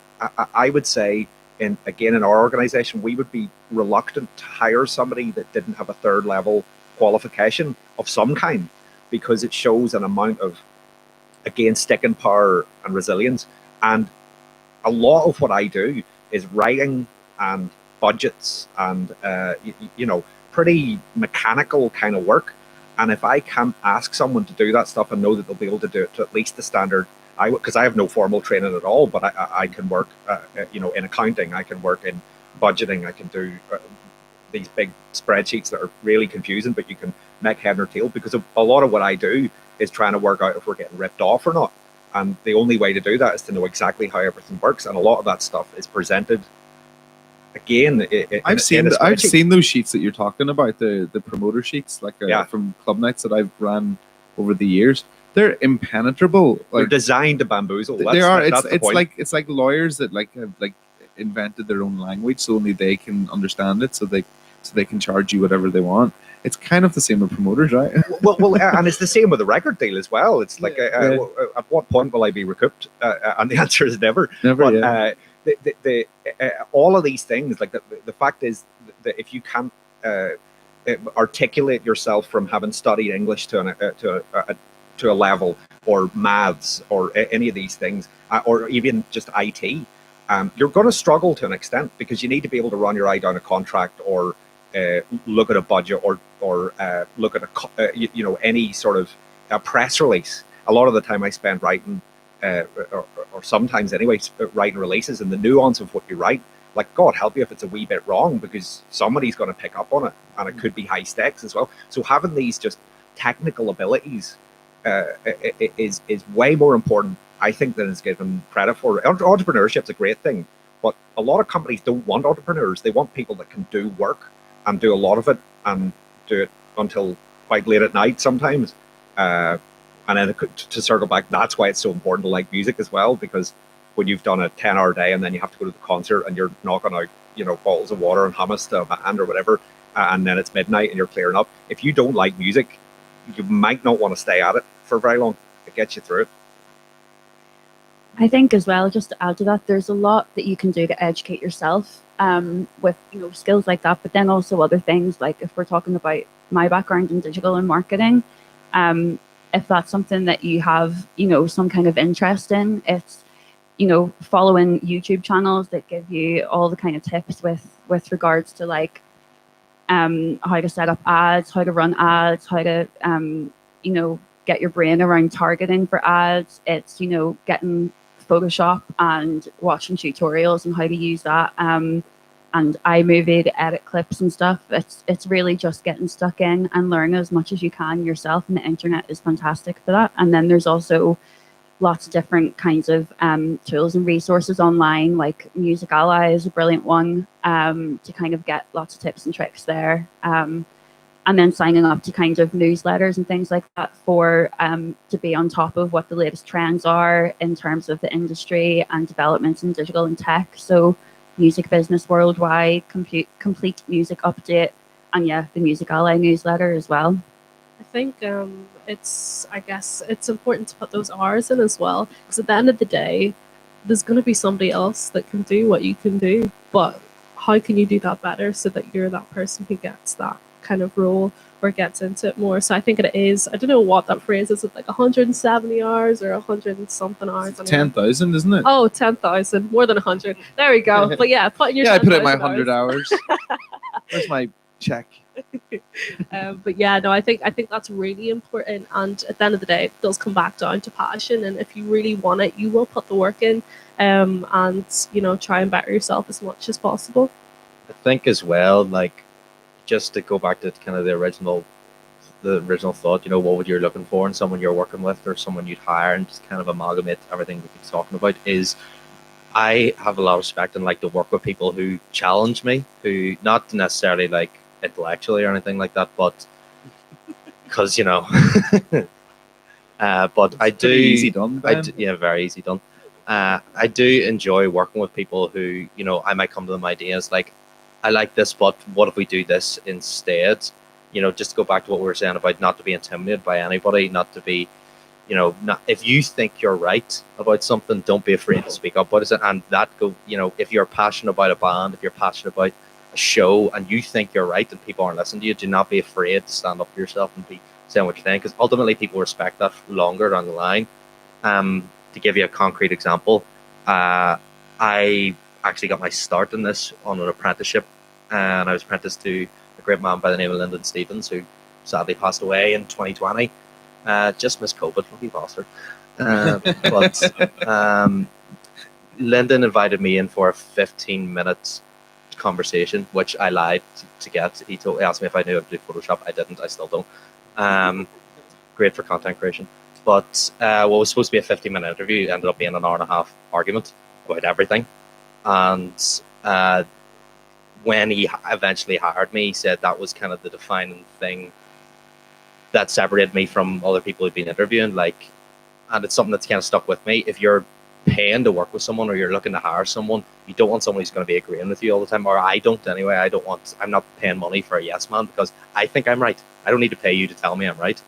I would say, in our organization, we would be reluctant to hire somebody that didn't have a third level qualification of some kind, because it shows an amount of, again, sticking power and resilience. And a lot of what I do is writing and budgets and pretty mechanical kind of work. And if I can't ask someone to do that stuff and know that they'll be able to do it to at least the standard, because I have no formal training at all, but I can work, in accounting, I can work in budgeting, I can do these big spreadsheets that are really confusing, but you can make head or tail, because a lot of what I do is trying to work out if we're getting ripped off or not. And the only way to do that is to know exactly how everything works. And a lot of that stuff is presented again. I've seen those sheets that you're talking about, the promoter sheets, like from club nights that I've ran over the years. They're impenetrable. They're designed to bamboozle. They are. It's like lawyers that have invented their own language, so only they can understand it, so they can charge you whatever they want. It's kind of the same with promoters, right? well, and it's the same with the record deal as well. It's like, at what point will I be recouped? And the answer is never. Never. But all of these things, like the fact is that if you can't articulate yourself from having studied English to a level, or maths, or any of these things, or even just IT, you're going to struggle to an extent, because you need to be able to run your eye down a contract, or look at a budget, or look at any sort of a press release. A lot of the time I spend writing, or sometimes anyway, writing releases, and the nuance of what you write, like, God help you if it's a wee bit wrong, because somebody's going to pick up on it, and it could be high stakes as well. So having these just technical abilities is way more important, I think, than is given credit for. Entrepreneurship's a great thing, but a lot of companies don't want entrepreneurs. They want people that can do work and do a lot of it, and do it until quite late at night sometimes. And then to circle back, that's why it's so important to like music as well, because when you've done a 10-hour day and then you have to go to the concert and you're knocking out, bottles of water and hummus to a band or whatever, and then it's midnight and you're clearing up, if you don't like music, you might not want to stay at it for very long. It gets you through it. I think as well, just to add to that, there's a lot that you can do to educate yourself with skills like that, but then also other things, like if we're talking about my background in digital and marketing, if that's something that you have some kind of interest in, it's following YouTube channels that give you all the kind of tips with regards to like how to set up ads, how to run ads, how to get your brain around targeting for ads. It's getting Photoshop and watching tutorials on how to use that, and iMovie to edit clips and stuff. It's really just getting stuck in and learn as much as you can yourself, and the internet is fantastic for that. And then there's also lots of different kinds of tools and resources online, like Music Ally is a brilliant one to kind of get lots of tips and tricks there. And then signing up to kind of newsletters and things like that for to be on top of what the latest trends are in terms of the industry and developments in digital and tech. So Music Business Worldwide, Complete Music Update, and the Music Ally newsletter as well. I think it's important to put those hours in as well, because at the end of the day, there's going to be somebody else that can do what you can do, but how can you do that better so that you're that person who gets that kind of role or gets into it more? So I think it is, I don't know what that phrase is, like 170 hours or 100 and something hours. 10,000, isn't it? Oh, 10,000, more than 100. There we go. But yeah, put in your I put in my 10,000 100 hours. Where's my check? But yeah, no, I think that's really important, and at the end of the day, it does come back down to passion. And if you really want it, you will put the work in, and try and better yourself as much as possible. I think as well, like, just to go back to kind of the original thought, what would you're looking for in someone you're working with or someone you'd hire, and just kind of amalgamate everything we've been talking about, is I have a lot of respect and like to work with people who challenge me, who not necessarily like intellectually or anything like that, but because but I do easy done, Ben. very easy done. I do enjoy working with people who I might come to them ideas like, I like this, but what if we do this instead? Just to go back to what we were saying about not to be intimidated by anybody, not to be not, if you think you're right about something, don't be afraid to speak up about it. And that if you're passionate about a band, if you're passionate about a show and you think you're right and people aren't listening to you, do not be afraid to stand up for yourself and be saying what you're saying, because ultimately people respect that longer down the line. To give you a concrete example, I actually got my start in this on an apprenticeship, and I was apprenticed to a great man by the name of Lyndon Stevens, who sadly passed away in 2020. Just missed COVID, lucky bastard. But Lyndon invited me in for a 15-minute conversation, which I lied to get. He asked me if I knew how to do Photoshop. I didn't. I still don't. Great for content creation. But what was supposed to be a 15-minute interview ended up being an hour and a half argument about everything. And when he eventually hired me, he said that was kind of the defining thing that separated me from other people who'd been interviewing. And it's something that's kind of stuck with me. If you're paying to work with someone or you're looking to hire someone, you don't want someone who's going to be agreeing with you all the time. Or I don't anyway. I'm not paying money for a yes man because I think I'm right. I don't need to pay you to tell me I'm right.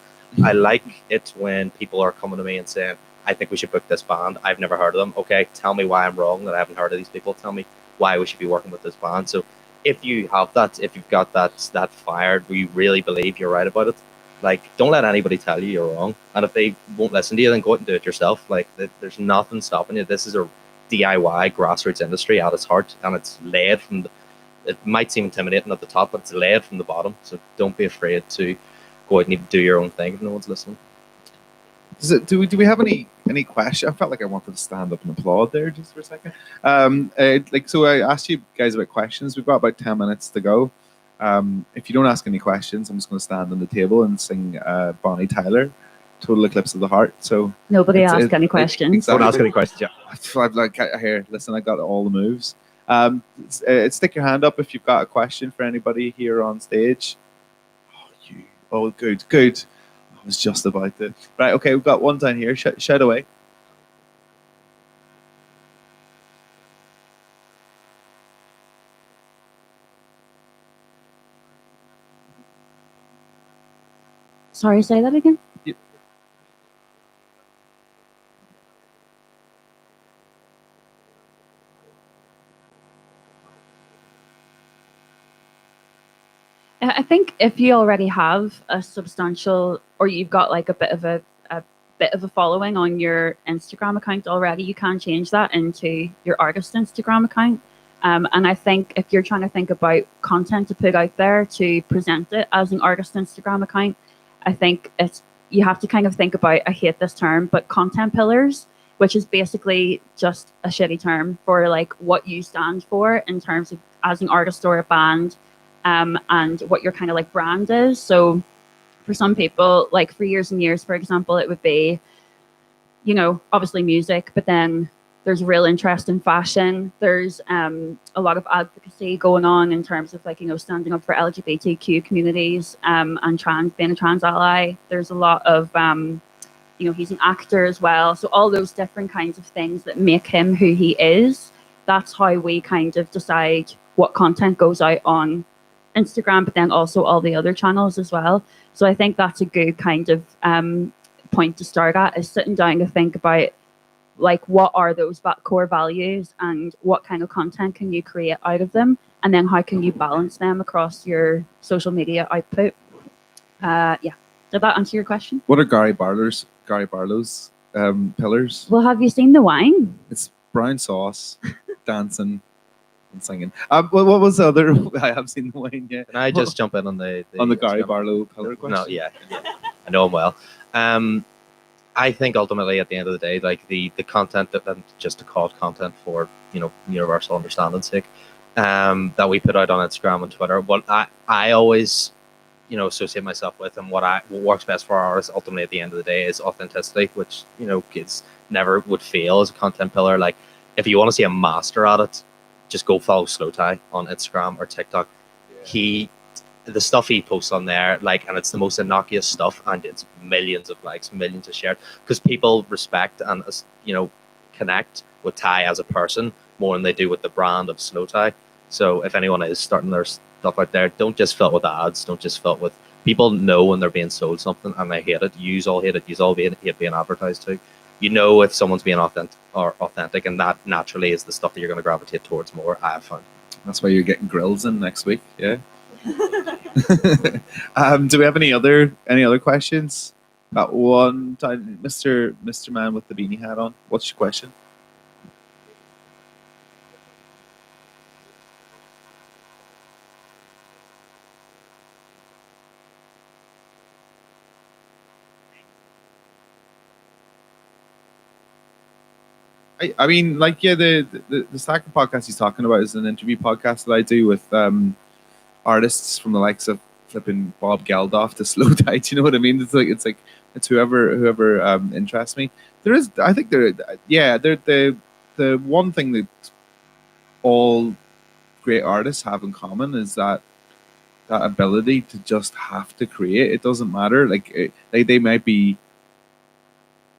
I like it when people are coming to me and saying, I think we should book this band. I've never heard of them. Okay, tell me why I'm wrong that I haven't heard of these people. Tell me why we should be working with this band. So if you have that, if you've got that fire, where you really believe you're right about it, don't let anybody tell you you're wrong. And if they won't listen to you, then go out and do it yourself. There's nothing stopping you. This is a DIY grassroots industry at its heart, and it's led from it might seem intimidating at the top, but it's led from the bottom. So don't be afraid to go out and do your own thing if no one's listening. Do we have any question? I felt like I wanted to stand up and applaud there just for a second. So I asked you guys about questions. We've got about 10 minutes to go. If you don't ask any questions, I'm just going to stand on the table and sing Bonnie Tyler, Total Eclipse of the Heart. So Nobody asked any questions. Exactly. Don't ask any questions. Yeah. Here, listen, I got all the moves. Stick your hand up if you've got a question for anybody here on stage. Oh, good. I was just about to. Right, okay, we've got one down here. Shout away. Sorry, say that again. Yep. I think if you already have a substantial, or you've got like a bit of a following on your Instagram account already, you can change that into your artist Instagram account. And I think if you're trying to think about content to put out there to present it as an artist Instagram account, I think you have to kind of think about, I hate this term, but content pillars, which is basically just a shitty term for like what you stand for in terms of as an artist or a band, and what your kind of like brand is. So for some people, like for years and years, for example, it would be, obviously music, but then there's real interest in fashion. There's a lot of advocacy going on in terms of like, standing up for LGBTQ communities, and being a trans ally. There's a lot of, he's an actor as well. So all those different kinds of things that make him who he is, that's how we kind of decide what content goes out on Instagram, but then also all the other channels as well. So I think that's a good kind of point to start at, is sitting down to think about like what are those core values and what kind of content can you create out of them, and then how can you balance them across your social media output. Did that answer your question? What are Gary Barlow's pillars? Well, have you seen the wine? It's brown sauce, dancing, and singing. What was the other? I haven't seen the wine yet. Can I just jump in on the Gary Barlow pillar question? No, yeah. I know him well. I think ultimately at the end of the day, like the content that, and just to call it content for universal understanding's sake, that we put out on Instagram and Twitter, what I always associate myself with, and what works best for our artists ultimately at the end of the day is authenticity, which kids never would fail as a content pillar. Like if you want to see a master at it, just go follow Slow Tie on Instagram or TikTok. The stuff he posts on there, and it's the most innocuous stuff, and it's millions of likes, millions of shares, because people respect and connect with Ty as a person more than they do with the brand of Slow Tie. So if anyone is starting their stuff out there, don't just fill it with ads. Don't just fill it with people know when they're being sold something and they hate it. You all hate it. You all hate being advertised to. If someone's being authentic, and that naturally is the stuff that you're going to gravitate towards more. I have found. That's why you're getting grills in next week. Yeah. Do we have any other questions? Got one time, Mr. Man with the beanie hat on. What's your question? I mean, like, yeah, the Slacker podcast he's talking about is an interview podcast that I do with artists from the likes of flipping Bob Geldof to Slow Tide. You know what I mean? It's whoever interests me. There is, I think the one thing that all great artists have in common is that ability to just have to create. It doesn't matter. They might be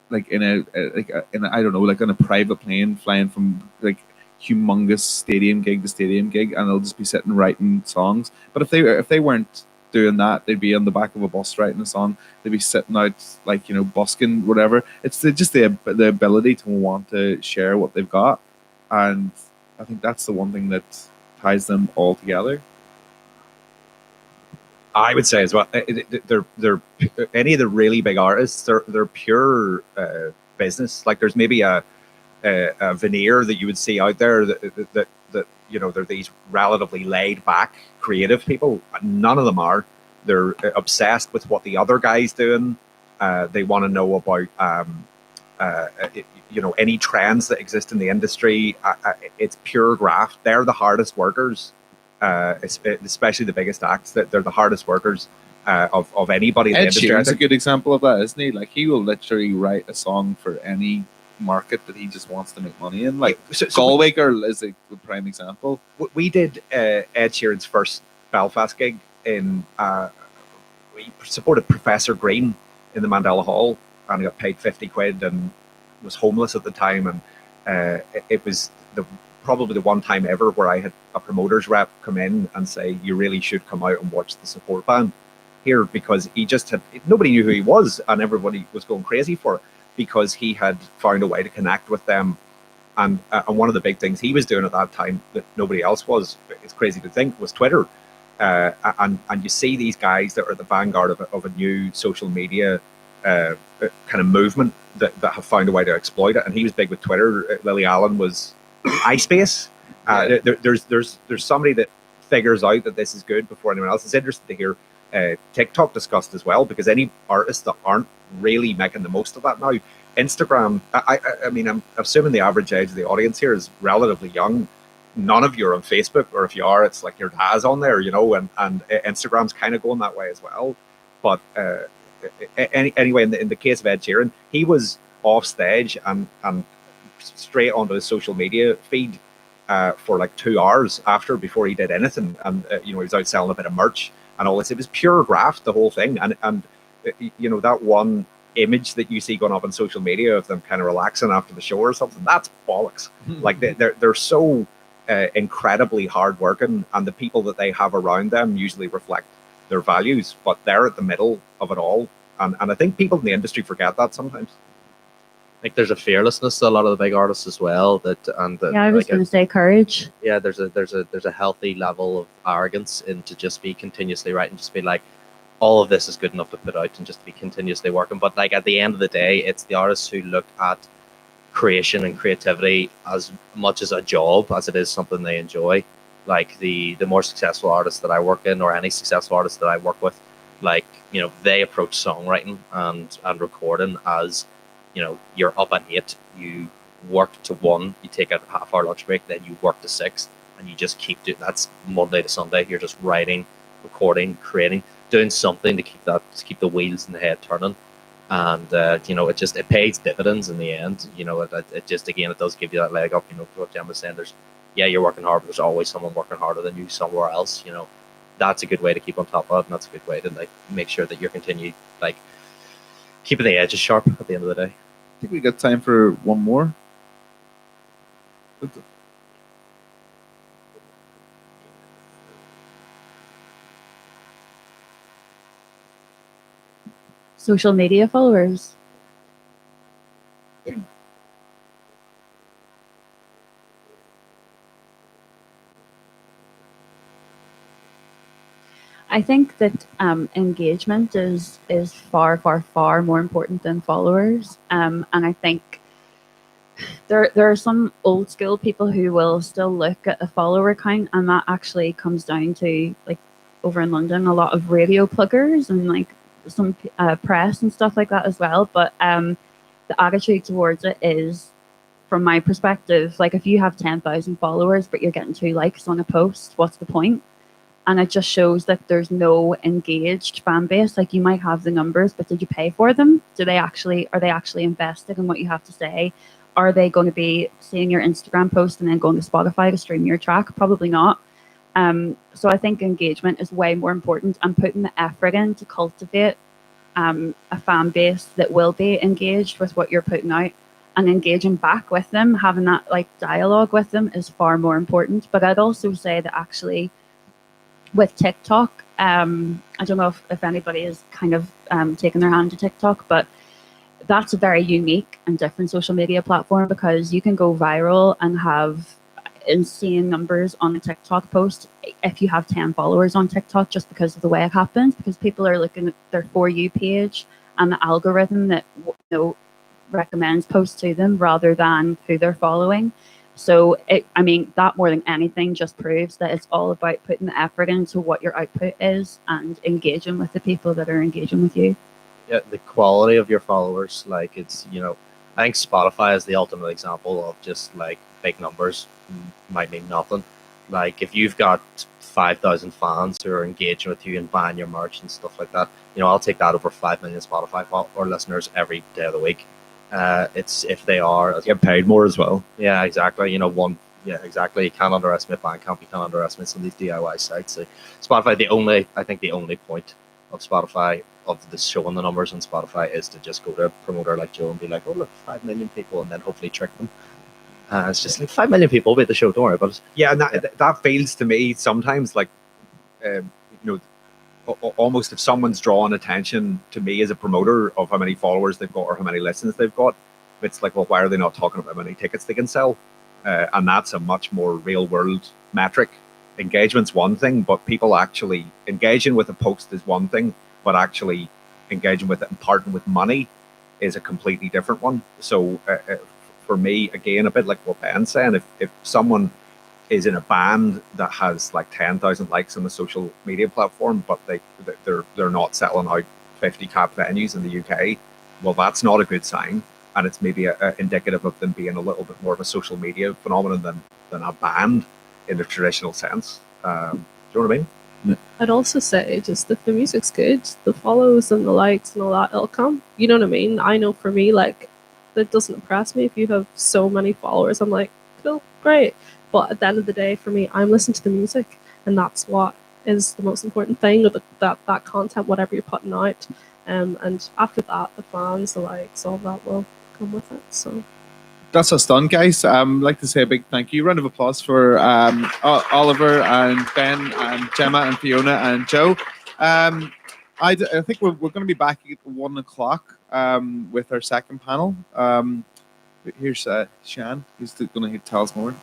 like in a I don't know, like on a private plane flying from like humongous stadium gig to stadium gig, and they'll just be sitting writing songs. But if they weren't doing that, they'd be on the back of a bus writing a song. They'd be sitting out, like, you know, busking, whatever. It's just the ability to want to share what they've got, and I think that's the one thing that ties them all together. I would say as well, they're any of the really big artists, they're pure business. Like, there's maybe a veneer that you would see out there that you know, they're these relatively laid back creative people. None of them are. They're obsessed with what the other guy's doing. They want to know about you know, any trends that exist in the industry. It's pure graft. They're the hardest workers. Especially the biggest acts, that they're the hardest workers of anybody in the Ed industry. Sheeran's a good example of that, isn't he? Like, he will literally write a song for any market that he just wants to make money in. Like, Galway Girl is a prime example. We did Ed Sheeran's first Belfast gig in. We supported Professor Green in the Mandela Hall, and he got paid 50 quid and was homeless at the time, and it was probably the one time ever where I had a promoter's rep come in and say, you really should come out and watch the support band here, because he just had, nobody knew who he was, and everybody was going crazy for it, because he had found a way to connect with them. And one of the big things he was doing at that time that nobody else was, it's crazy to think, was Twitter. And you see these guys that are at the vanguard of a new social media kind of movement that have found a way to exploit it. And he was big with Twitter. Lily Allen was MySpace. There's somebody that figures out that this is good before anyone else. It's interesting to hear TikTok discussed as well, because any artists that aren't really making the most of that now. Instagram, I mean, I'm assuming the average age of the audience here is relatively young. None of you are on Facebook, or if you are, it's like your dad's on there, you know, and Instagram's kind of going that way as well. But anyway, in the case of Ed Sheeran, he was off stage and straight onto his social media feed for like 2 hours before he did anything, and you know, he was out selling a bit of merch and all this. It was pure graft, the whole thing, and you know, that one image that you see going up on social media of them kind of relaxing after the show or something, that's bollocks. Like, they're so incredibly hardworking, and the people that they have around them usually reflect their values, but they're at the middle of it all, and I think people in the industry forget that sometimes. Like, there's a fearlessness to a lot of the big artists as well. Yeah, I was going to say courage. Yeah, there's a healthy level of arrogance in to just be continuously writing, just be like, all of this is good enough to put out, and just be continuously working. But like, at the end of the day, it's the artists who look at creation and creativity as much as a job as it is something they enjoy. Like, the more successful artists that I work in, or any successful artists that I work with, like, you know, they approach songwriting and recording as, you know, you're up at 8, you work to 1, you take a half-hour lunch break, then you work to 6, and you just keep doing that's Monday to Sunday. You're just writing, recording, creating, doing something to keep the wheels in the head turning. And you know, it pays dividends in the end. You know, it just, again, it does give you that leg up. You know, what Gemma was saying, you're working hard, but there's always someone working harder than you somewhere else. You know, that's a good way to keep on top of it, and that's a good way to, like, make sure that you're continuing, like, keeping the edges sharp at the end of the day. I think we got time for one more. Social media followers. I think that engagement is far, far, far more important than followers. And I think there are some old school people who will still look at a follower count, and that actually comes down to, like, over in London, a lot of radio pluggers and, like, some press and stuff like that as well. But the attitude towards it is from my perspective, like if you have 10,000 followers but you're getting 2 likes on a post, what's the point? And it just shows that there's no engaged fan base. Like you might have the numbers, but did you pay for them? Are they actually invested in what you have to say? Are they going to be seeing your Instagram post and then going to Spotify to stream your track? Probably not. So I think engagement is way more important, and putting the effort in to cultivate a fan base that will be engaged with what you're putting out and engaging back with them, having that like dialogue with them is far more important. But I'd also say that actually with TikTok, I don't know if anybody has kind of taken their hand to TikTok, but that's a very unique and different social media platform because you can go viral and have insane numbers on a TikTok post if you have 10 followers on TikTok, just because of the way it happens, because people are looking at their For You page and the algorithm that recommends posts to them rather than who they're following. So that more than anything just proves that it's all about putting the effort into what your output is and engaging with the people that are engaging with you. Yeah, the quality of your followers, like it's, I think Spotify is the ultimate example of just like big numbers might mean nothing. Like if you've got 5,000 fans who are engaging with you and buying your merch and stuff like that, I'll take that over 5 million Spotify or listeners every day of the week. It's if they are Get paid more as well. Yeah, exactly. Exactly. You can't underestimate Bandcamp. You can't underestimate some of these DIY sites. So Spotify, I think the only point of Spotify, of this showing the numbers on Spotify, is to just go to a promoter like Joe and be like, oh, look, 5 million people, and then hopefully trick them. It's just like 5 million people will be at the show, don't worry about it. Yeah, and that feels to me sometimes like, almost if someone's drawing attention to me as a promoter of how many followers they've got or how many listens they've got, it's like, well, why are they not talking about how many tickets they can sell? And that's a much more real world metric. Engagement's one thing, but people actually engaging with a post is one thing, but actually engaging with it and parting with money is a completely different one. So for me, again, a bit like what Ben's saying, if someone is in a band that has like 10,000 likes on the social media platform, but they're not selling out 50 cap venues in the UK, well, that's not a good sign, and it's maybe indicative of them being a little bit more of a social media phenomenon than a band in the traditional sense. Do you know what I mean? I'd also say just if the music's good, the follows and the likes and all that, it'll come. You know what I mean? I know for me, like, that doesn't impress me if you have so many followers. I'm like, cool, great. But at the end of the day, for me, I'm listening to the music, and that's what is the most important thing, or that content, whatever you're putting out. And after that, the fans, the likes, all that will come with it. So That's us done, guys. I'd like to say a big thank you. Round of applause for Oliver and Ben and Gemma and Fiona and Joe. I think we're going to be back at 1 o'clock with our second panel. Here's Shan, who's going to tell us more.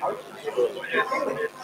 Oh.